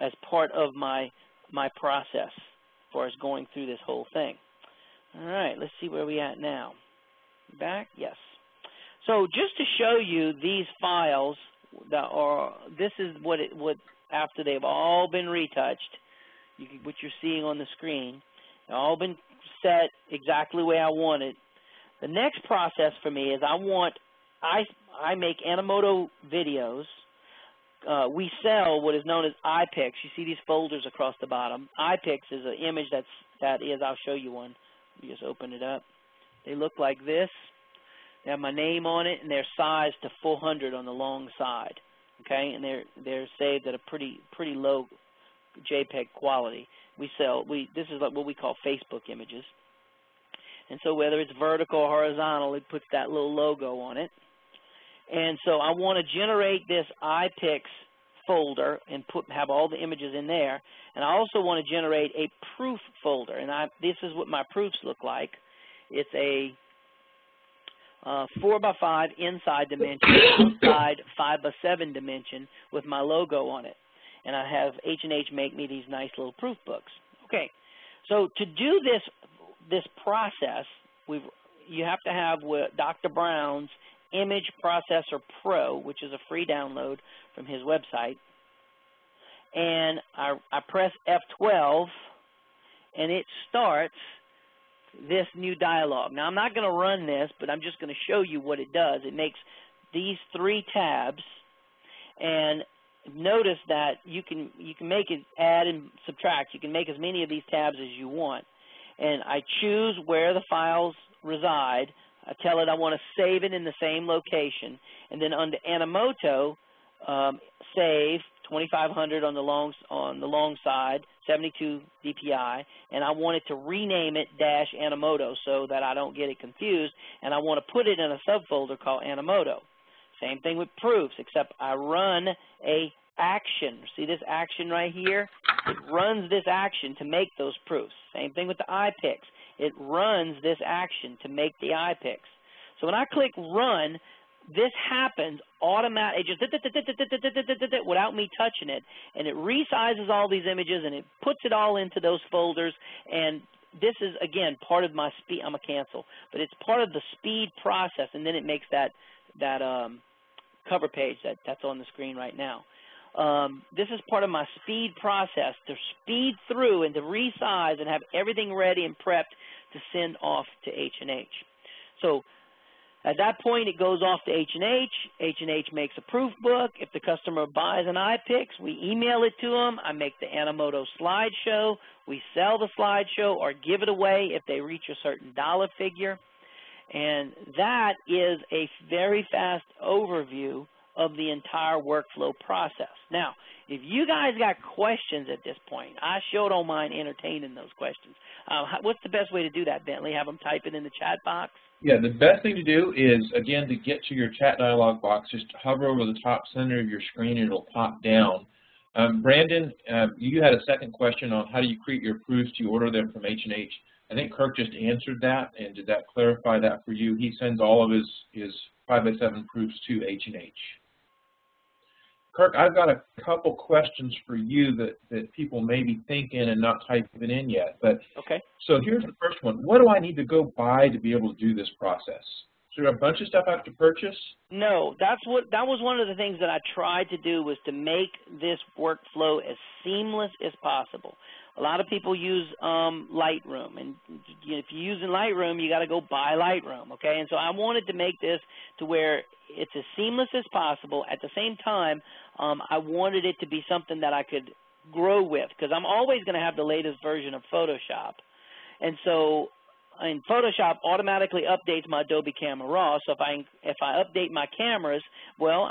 [SPEAKER 2] as part of my process as far as going through this whole thing. All right, let's see where we at now. Back? Yes. So just to show you these files, this is what after they've all been retouched, what you're seeing on the screen, they've all been set exactly the way I want it. The next process for me is I make Animoto videos. We sell what is known as iPics. You see these folders across the bottom. iPics is an image I'll show you one. You just open it up. They look like this. They have my name on it, and they're sized to 400 on the long side. Okay, and they're saved at a pretty low JPEG quality. This is like what we call Facebook images. And so whether it's vertical or horizontal, it puts that little logo on it. And so I want to generate this iPics folder and have all the images in there. And I also want to generate a proof folder. And this is what my proofs look like. It's a 4x5 inside dimension, outside 5x7 dimension with my logo on it. And I have H&H make me these nice little proof books. Okay, so to do this process, you have to have Dr. Brown's Image Processor Pro, which is a free download from his website. And I press F12, and it starts this new dialog. Now, I'm not going to run this, but I'm just going to show you what it does. It makes these 3 tabs, and notice that you can make it add and subtract. You can make as many of these tabs as you want. And I choose where the files reside. I tell it I want to save it in the same location. And then under Animoto, save 2500 on the long side, 72 DPI, and I want it to rename it -Animoto so that I don't get it confused, and I want to put it in a subfolder called Animoto. Same thing with proofs, except I run a action. See this action right here? It runs this action to make those proofs. Same thing with the iPics. It runs this action to make the iPics. So when I click run, this happens automatically, just without me touching it, and it resizes all these images and it puts it all into those folders. And this is, again, part of my speed. I'm going to cancel, but it's part of the speed process, and then it makes that cover page that's on the screen right now. This is part of my speed process to speed through and to resize and have everything ready and prepped to send off to H&H. So at that point, it goes off to H&H. H&H makes a proof book. If the customer buys an iPics, we email it to them. I make the Animoto slideshow. We sell the slideshow or give it away if they reach a certain dollar figure. And that is a very fast overview of the entire workflow process. Now, if you guys got questions at this point, I sure don't mind entertaining those questions. What's the best way to do that, Bentley? Have them type it in the chat box?
[SPEAKER 1] Yeah, the best thing to do is, again, to get to your chat dialog box, just hover over the top center of your screen and it'll pop down. Brandon, you had a second question on how do you create your proofs? Do you order them from H&H? I think Kirk just answered that, and did that clarify that for you? He sends all of his 5x7 proofs to H&H. Kirk, I've got a couple questions for you that people may be thinking and not typing in yet. But
[SPEAKER 2] okay.
[SPEAKER 1] So here's the first one. What do I need to go buy to be able to do this process? Is there a bunch of stuff I have to purchase? No, that was one of the things that I tried to do, was to make this workflow as seamless as possible. A lot of people use Lightroom, and if you're using Lightroom, you got to go buy Lightroom, okay? And so I wanted to make this to where it's as seamless as possible. At the same time, I wanted it to be something that I could grow with, because I'm always going to have the latest version of Photoshop. And so in Photoshop automatically updates my Adobe Camera Raw. So if I update my cameras, well,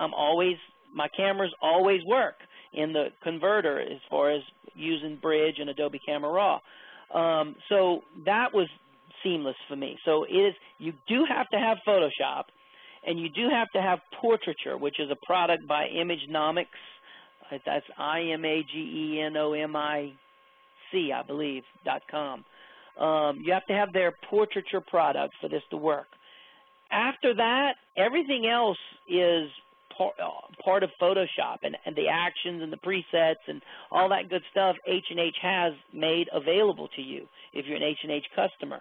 [SPEAKER 1] my cameras always work in the converter as far as using Bridge and Adobe Camera Raw. So that was seamless for me. So you do have to have Photoshop, and you do have to have Portraiture, which is a product by Imagenomics. That's IMAGENOMIC, I believe, .com. You have to have their Portraiture product for this to work. After that, everything else is part of Photoshop, and the actions and the presets and all that good stuff H&H has made available to you if you're an H&H customer.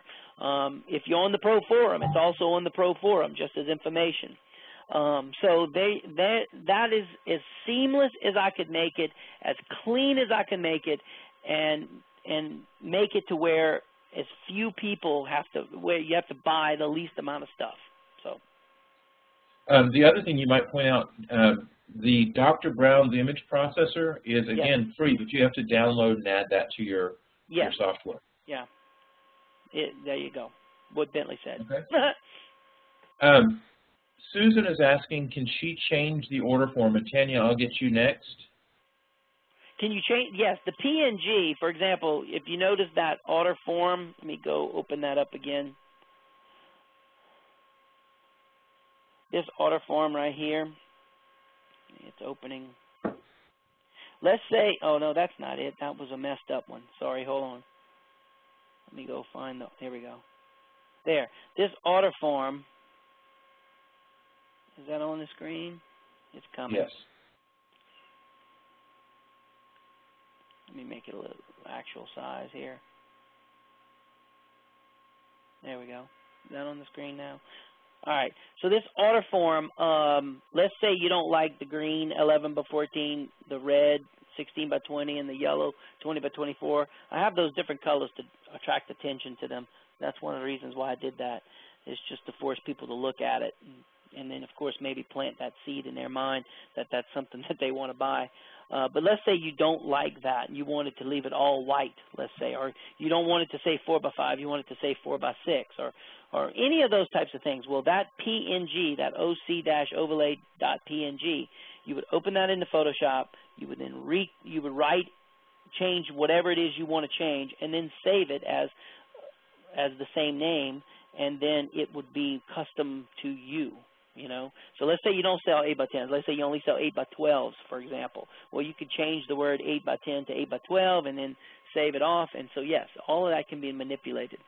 [SPEAKER 1] If you're on the Pro Forum, it's also on the Pro Forum just as information. So that is as seamless as I could make it, as clean as I can make it, and make it to where as few people where you have to buy the least amount of stuff. So. The other thing you might point out, the Dr. Brown's image processor is, again, free, but you have to download and add that to your software. Yeah.
[SPEAKER 2] There you go. What Bentley said.
[SPEAKER 1] Okay. Susan is asking, can she change the order form? And Tanya, I'll get you next.
[SPEAKER 2] Can you change? Yes, the PNG, for example, if you notice that order form, let me go open that up again. this order form right here, it's opening. Let's say, oh no, that's not it. That was a messed up one. Sorry, hold on. Let me go find the, here we go. There, this order form, is that on the screen? It's coming.
[SPEAKER 1] Yes.
[SPEAKER 2] Let me make it a little actual size here. There we go. Is that on the screen now? All right. So this order form, let's say you don't like the green 11 by 14, the red 16 by 20, and the yellow 20 by 24. I have those different colors to attract attention to them. That's one of the reasons why I did that. It's just to force people to look at it. And then, of course, maybe plant that seed in their mind that that's something that they want to buy. But let's say you don't like that and you wanted to leave it all white, let's say, or you don't want it to say 4 by 5, you want it to say 4 by 6, or any of those types of things. Well, that PNG, that OC-overlay.png, you would open that into Photoshop. You would then change whatever it is you want to change, and then save it as the same name, and then it would be custom to you. You know, so let's say you don't sell 8 by 10s. Let's say you only sell 8 by 12s, for example. Well, you could change the word 8 by 10 to 8 by 12 and then save it off. And so, yes, all of that can be manipulated.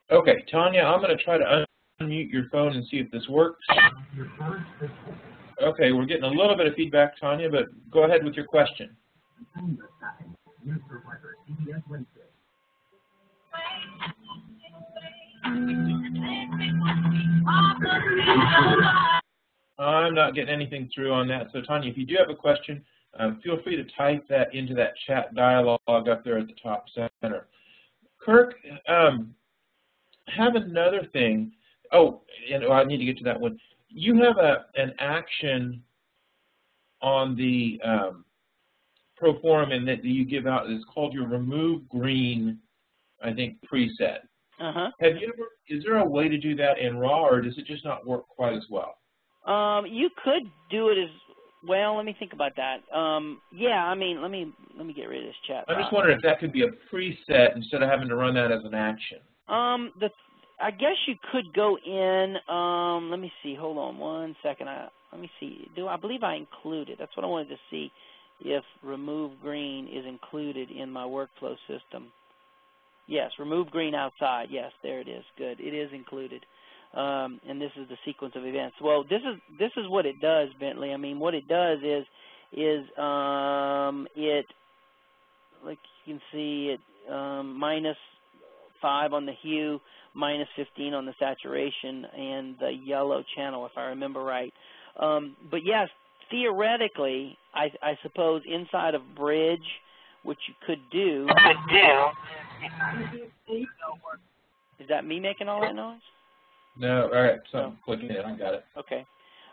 [SPEAKER 1] Okay, Tanya, I'm going to try to unmute your phone and see if this works. Okay, we're getting a little bit of feedback, Tanya, but go ahead with your question. I'm not getting anything through on that. So, Tanya, if you do have a question, feel free to type that into that chat dialogue up there at the top center. Kirk, have another thing. Oh, and I need to get to that one. You have an action on the Proforum and that you give out. It's called your Remove Green, I think, preset. Have you ever? Is there a way to do that in RAW, or does it just not work quite as well?
[SPEAKER 2] You could do it as well. Let me think about that. Yeah, I mean, let me get rid of this chat.
[SPEAKER 1] I'm just wondering if that could be a preset instead of having to run that as an action.
[SPEAKER 2] I guess you could go in. Let me see. Hold on one second. Let me see. I believe I included? That's what I wanted to see, if Remove Green is included in my workflow system. Yes, Remove Green outside. Yes, there it is. Good. It is included. And this is the sequence of events. Well, this is what it does, Bentley. I mean, what it does is it, like you can see, it -5 on the hue, -15 on the saturation, and the yellow channel, if I remember right. But yes, theoretically, I suppose inside of Bridge, what you could do. Is that me making all that noise?
[SPEAKER 1] No, all right, so I'm clicking it, I got it.
[SPEAKER 2] Okay.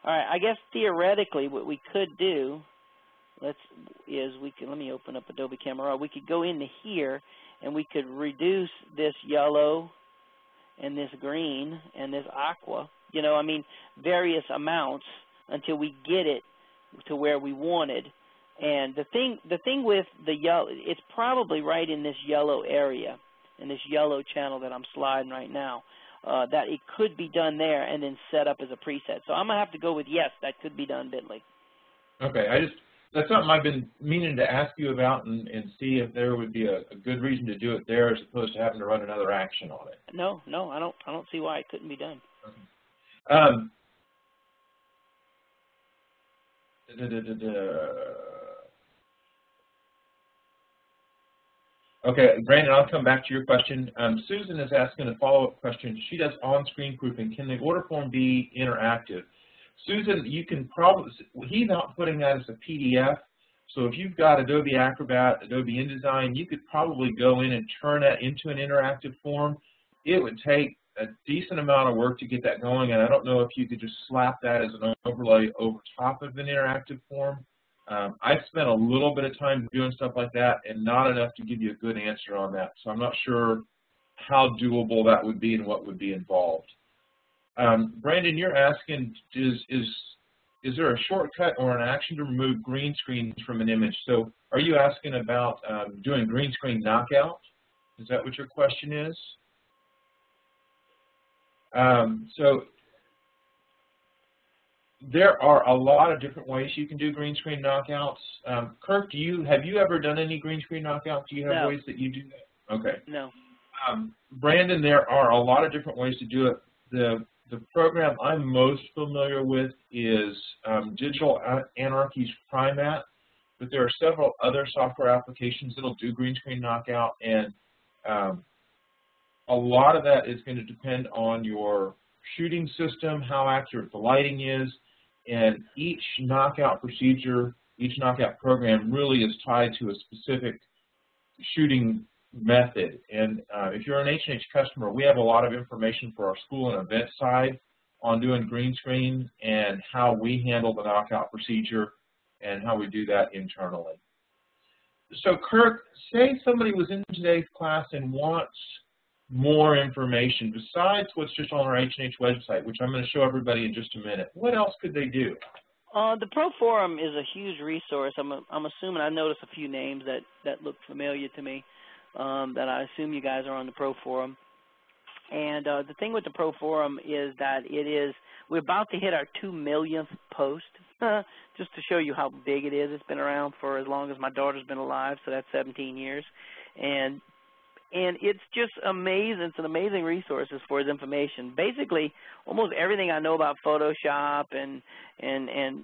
[SPEAKER 2] All right, I guess theoretically what we could do, let me open up Adobe Camera. We could go into here and we could reduce this yellow and this green and this aqua, you know, I mean, various amounts until we get it to where we wanted. And the thing with the yellow, it's probably right in this yellow area, in this yellow channel that I'm sliding right now, that it could be done there and then set up as a preset. So I'm going to have to go with yes, that could be done, Bentley.
[SPEAKER 1] Okay, that's something I've been meaning to ask you about and see if there would be a good reason to do it there as opposed to having to run another action on it.
[SPEAKER 2] No, I don't see why it couldn't be done.
[SPEAKER 1] Okay. Okay, Brandon, I'll come back to your question. Susan is asking a follow-up question. She does on-screen proofing. Can the order form be interactive? Susan, you can probably, he's outputting that as a PDF, so if you've got Adobe Acrobat, Adobe InDesign, you could probably go in and turn that into an interactive form. It would take a decent amount of work to get that going, and I don't know if you could just slap that as an overlay over top of an interactive form. I've spent a little bit of time doing stuff like that and not enough to give you a good answer on that, so I'm not sure how doable that would be and what would be involved. Brandon, you're asking, is there a shortcut or an action to remove green screens from an image? So are you asking about doing green screen knockout? Is that what your question is? So There are a lot of different ways you can do green screen knockouts. Kirk, have you ever done any green screen knockouts? Do you have
[SPEAKER 2] No.
[SPEAKER 1] ways that you do that? Okay.
[SPEAKER 2] No.
[SPEAKER 1] Brandon, there are a lot of different ways to do it. The program I'm most familiar with is Digital Anarchy's Primat, but there are several other software applications that'll do green screen knockout, and a lot of that is going to depend on your shooting system, how accurate the lighting is, and each knockout procedure, each knockout program really is tied to a specific shooting method. And if you're an H&H customer, we have a lot of information for our school and event side on doing green screen and how we handle the knockout procedure and how we do that internally. So Kirk, say somebody was in today's class and wants more information besides what's just on our H&H website, which I'm going to show everybody in just a minute. What else could they do?
[SPEAKER 2] The Pro Forum is a huge resource. I'm assuming I noticed a few names that look familiar to me, that I assume you guys are on the Pro Forum. And the thing with the Pro Forum is that we're about to hit our 2 millionth post, just to show you how big it is. It's been around for as long as my daughter's been alive, so that's 17 years. And it's just amazing. It's an amazing resource as far as information. Basically, almost everything I know about Photoshop and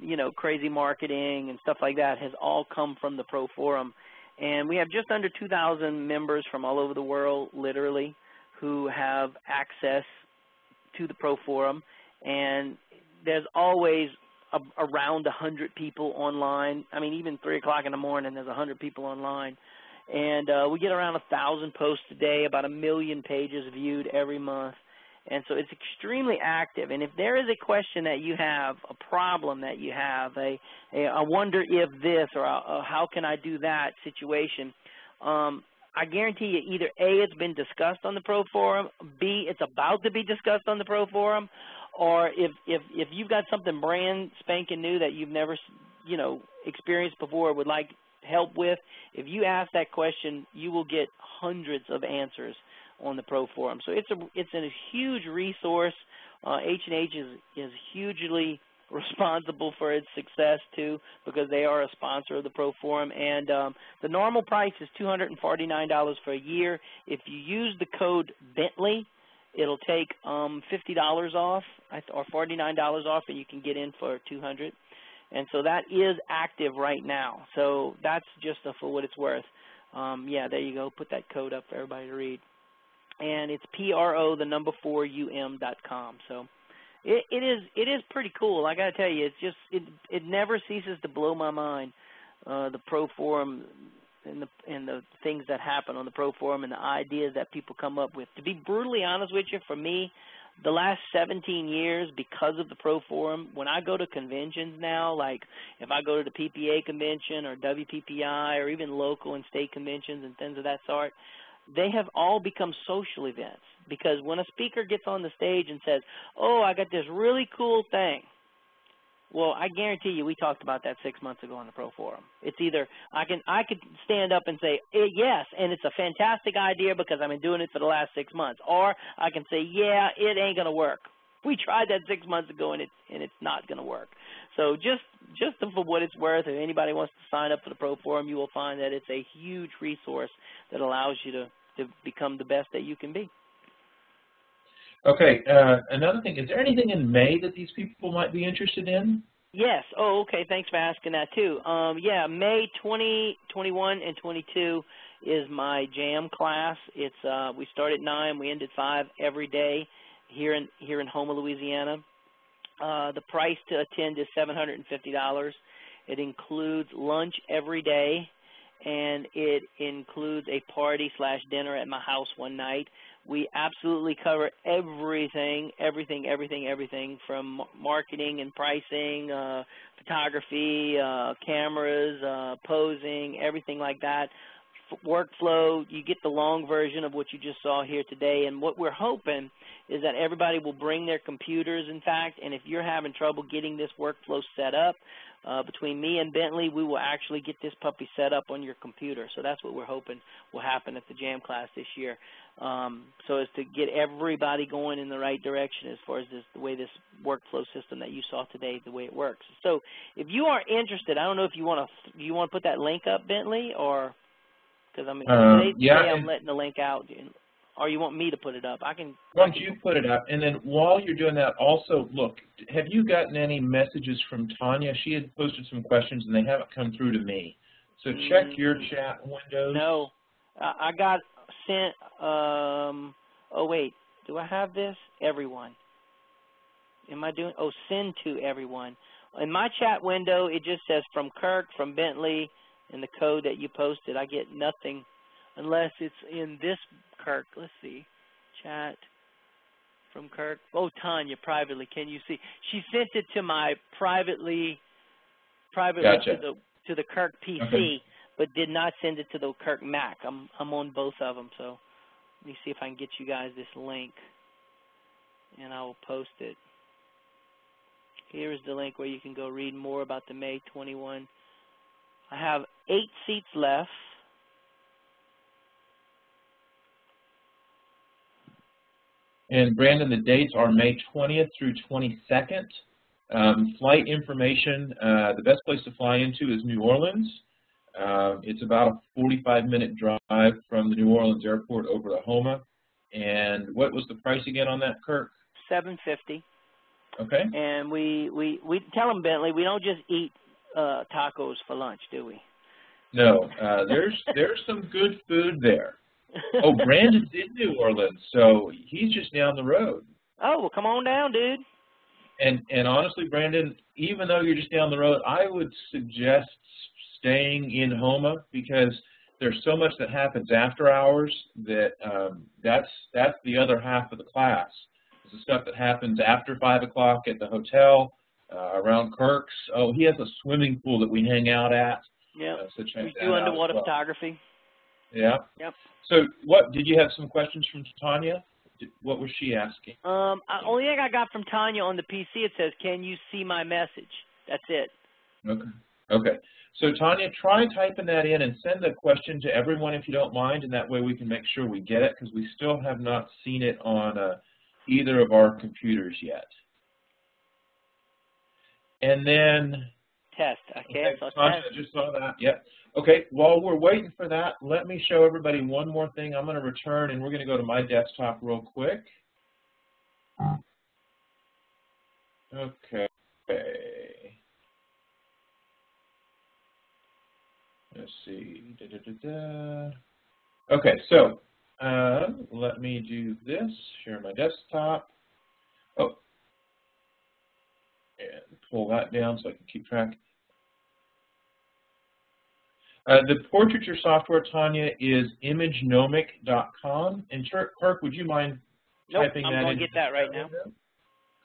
[SPEAKER 2] you know, crazy marketing and stuff like that has all come from the Pro Forum. And we have just under 2,000 members from all over the world, literally, who have access to the Pro Forum. And there's always around 100 people online. I mean, even 3 o'clock in the morning, there's 100 people online. And we get around 1,000 posts a day, about 1 million pages viewed every month. And so it's extremely active. And if there is a question that you have, a problem that you have, I wonder if this or a how can I do that situation, I guarantee you either A, it's been discussed on the Pro Forum, B, it's about to be discussed on the Pro Forum, or if you've got something brand spanking new that you've never, you know, experienced before, would like help with, if you ask that question, you will get hundreds of answers on the Pro Forum. So it's a huge resource. H&H is hugely responsible for its success too, because they are a sponsor of the Pro Forum. And the normal price is $249 for a year. If you use the code Bentley, it'll take $50 off or $49 off, and you can get in for $200. And so that is active right now. So that's just for what it's worth. Yeah, there you go. Put that code up for everybody to read. And it's pro4um.com. So it is pretty cool. I got to tell you, it's just it never ceases to blow my mind. The Pro Forum and the things that happen on the Pro Forum and the ideas that people come up with. To be brutally honest with you, for me, the last 17 years, because of the Pro Forum, when I go to conventions now, like if I go to the PPA convention or WPPI or even local and state conventions and things of that sort, they have all become social events. Because when a speaker gets on the stage and says, oh, I got this really cool thing, well, I guarantee you we talked about that 6 months ago on the Pro Forum. It's either I could stand up and say, yes, and it's a fantastic idea because I've been doing it for the last 6 months. Or I can say, yeah, it ain't going to work. We tried that 6 months ago, and it's not going to work. So just for what it's worth, if anybody wants to sign up for the Pro Forum, you will find that it's a huge resource that allows you to become the best that you can be.
[SPEAKER 1] Okay, another thing, is there anything in May that these people might be interested in?
[SPEAKER 2] Yes. Oh, okay. Thanks for asking that, too. Yeah, May 20, 21, and 22 is my JAM class. It's we start at 9, we end at 5 every day here in Houma, Louisiana. The price to attend is $750. It includes lunch every day, and it includes a party/dinner at my house one night. We absolutely cover everything from marketing and pricing, photography, cameras, posing, everything like that, workflow. You get the long version of what you just saw here today. And what we're hoping is that everybody will bring their computers, in fact, and if you're having trouble getting this workflow set up, between me and Bentley, we will actually get this puppy set up on your computer. So that's what we're hoping will happen at the Jam class this year. So as to get everybody going in the right direction as far as the way this workflow system that you saw today, the way it works. So if you are interested, I don't know if you want to put that link up, Bentley, or because today I'm letting the link out. Or you want me to put it up? Why don't
[SPEAKER 1] you put it up? And then while you're doing that, also, look, have you gotten any messages from Tanya? She had posted some questions, and they haven't come through to me. So check your chat windows.
[SPEAKER 2] No. I got sent, oh, wait. Do I have this? Everyone. Am I doing? Oh, send to everyone. In my chat window, it just says from Kirk, from Bentley, and the code that you posted. I get nothing. Unless it's in this Kirk. Let's see. Chat from Kirk. Oh, Tanya, privately. Can you see? She sent it to my privately
[SPEAKER 1] gotcha.
[SPEAKER 2] to the Kirk PC,
[SPEAKER 1] okay.
[SPEAKER 2] but did not send it to the Kirk Mac. I'm on both of them. So let me see if I can get you guys this link, and I will post it. Here is the link where you can go read more about the May 21. I have 8 seats left.
[SPEAKER 1] And Brandon, the dates are May 20th through 22nd. Flight information, the best place to fly into is New Orleans. It's about a 45-minute drive from the New Orleans airport over to Houma. And what was the price again on that, Kirk?
[SPEAKER 2] $750.
[SPEAKER 1] Okay.
[SPEAKER 2] And we tell them, Bentley, we don't just eat tacos for lunch, do we?
[SPEAKER 1] No. There's some good food there. Oh, Brandon's in New Orleans, so he's just down the road.
[SPEAKER 2] Oh, well, come on down, dude.
[SPEAKER 1] And honestly, Brandon, even though you're just down the road, I would suggest staying in Houma because there's so much that happens after hours that that's the other half of the class. It's the stuff that happens after 5 o'clock at the hotel, around Kirk's. Oh, he has a swimming pool that we hang out at.
[SPEAKER 2] Yeah,
[SPEAKER 1] so
[SPEAKER 2] we do underwater photography.
[SPEAKER 1] Yeah.
[SPEAKER 2] Yep.
[SPEAKER 1] So, did you have some questions from Tanya? What was she asking?
[SPEAKER 2] Only thing I got from Tanya on the PC, it says, "Can you see my message?" That's it.
[SPEAKER 1] Okay. Okay. So, Tanya, try typing that in and send the question to everyone if you don't mind, and that way we can make sure we get it because we still have not seen it on either of our computers yet. And then
[SPEAKER 2] test. Okay, so
[SPEAKER 1] Tanya just saw that. Yep. Okay, while we're waiting for that, let me show everybody one more thing. I'm going to return, and we're going to go to my desktop real quick. Okay. Let's see. Okay, so let me do this. Share my desktop. Oh, and pull that down so I can keep track. The portraiture software, Tanya, is imagenomic.com. And Kirk, would you mind typing that in?
[SPEAKER 2] I'm going to get that right now.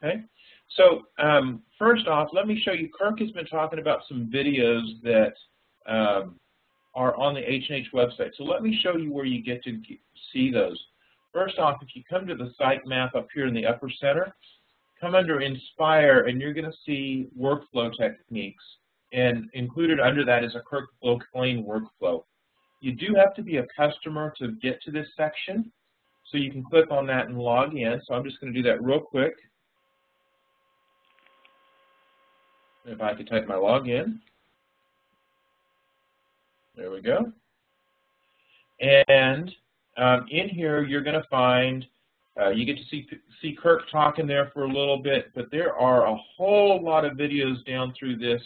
[SPEAKER 1] Okay. So first off, let me show you. Kirk has been talking about some videos that are on the H&H website. So let me show you where you get to see those. First off, if you come to the site map up here in the upper center, come under Inspire, and you're going to see workflow techniques. And included under that is a Kirk Voclain workflow. You do have to be a customer to get to this section, so you can click on that and log in. So I'm just going to do that real quick. If I could type my login. There we go. And in here, you're going to find, you get to see Kirk talking there for a little bit, but there are a whole lot of videos down through this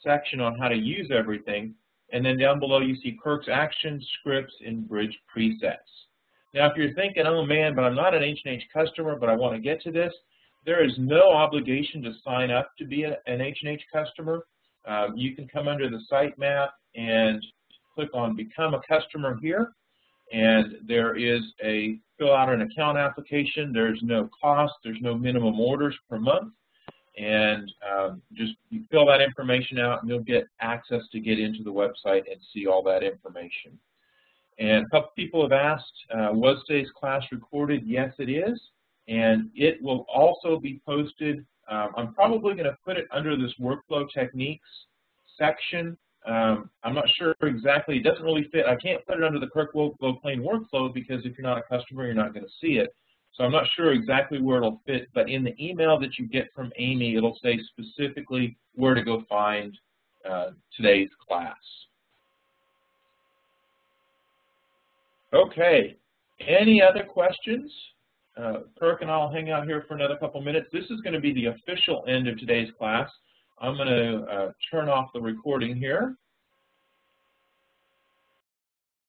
[SPEAKER 1] section on how to use everything, and then down below you see Kirk's actions, scripts, and bridge presets. Now, if you're thinking, oh man, but I'm not an H&H customer, but I want to get to this, there is no obligation to sign up to be an H&H customer. You can come under the site map and click on Become a Customer here, and there is a fill out an account application. There's no cost. There's no minimum orders per month. And just you fill that information out, and you'll get access to get into the website and see all that information. And a couple people have asked, was today's class recorded? Yes, it is. And it will also be posted. I'm probably going to put it under this workflow techniques section. I'm not sure exactly. It doesn't really fit. I can't put it under the Kirk Voclain workflow because if you're not a customer, you're not going to see it. So I'm not sure exactly where it'll fit, but in the email that you get from Amy, it'll say specifically where to go find today's class. Okay, any other questions? Kirk and I will hang out here for another couple minutes. This is going to be the official end of today's class. I'm going to turn off the recording here.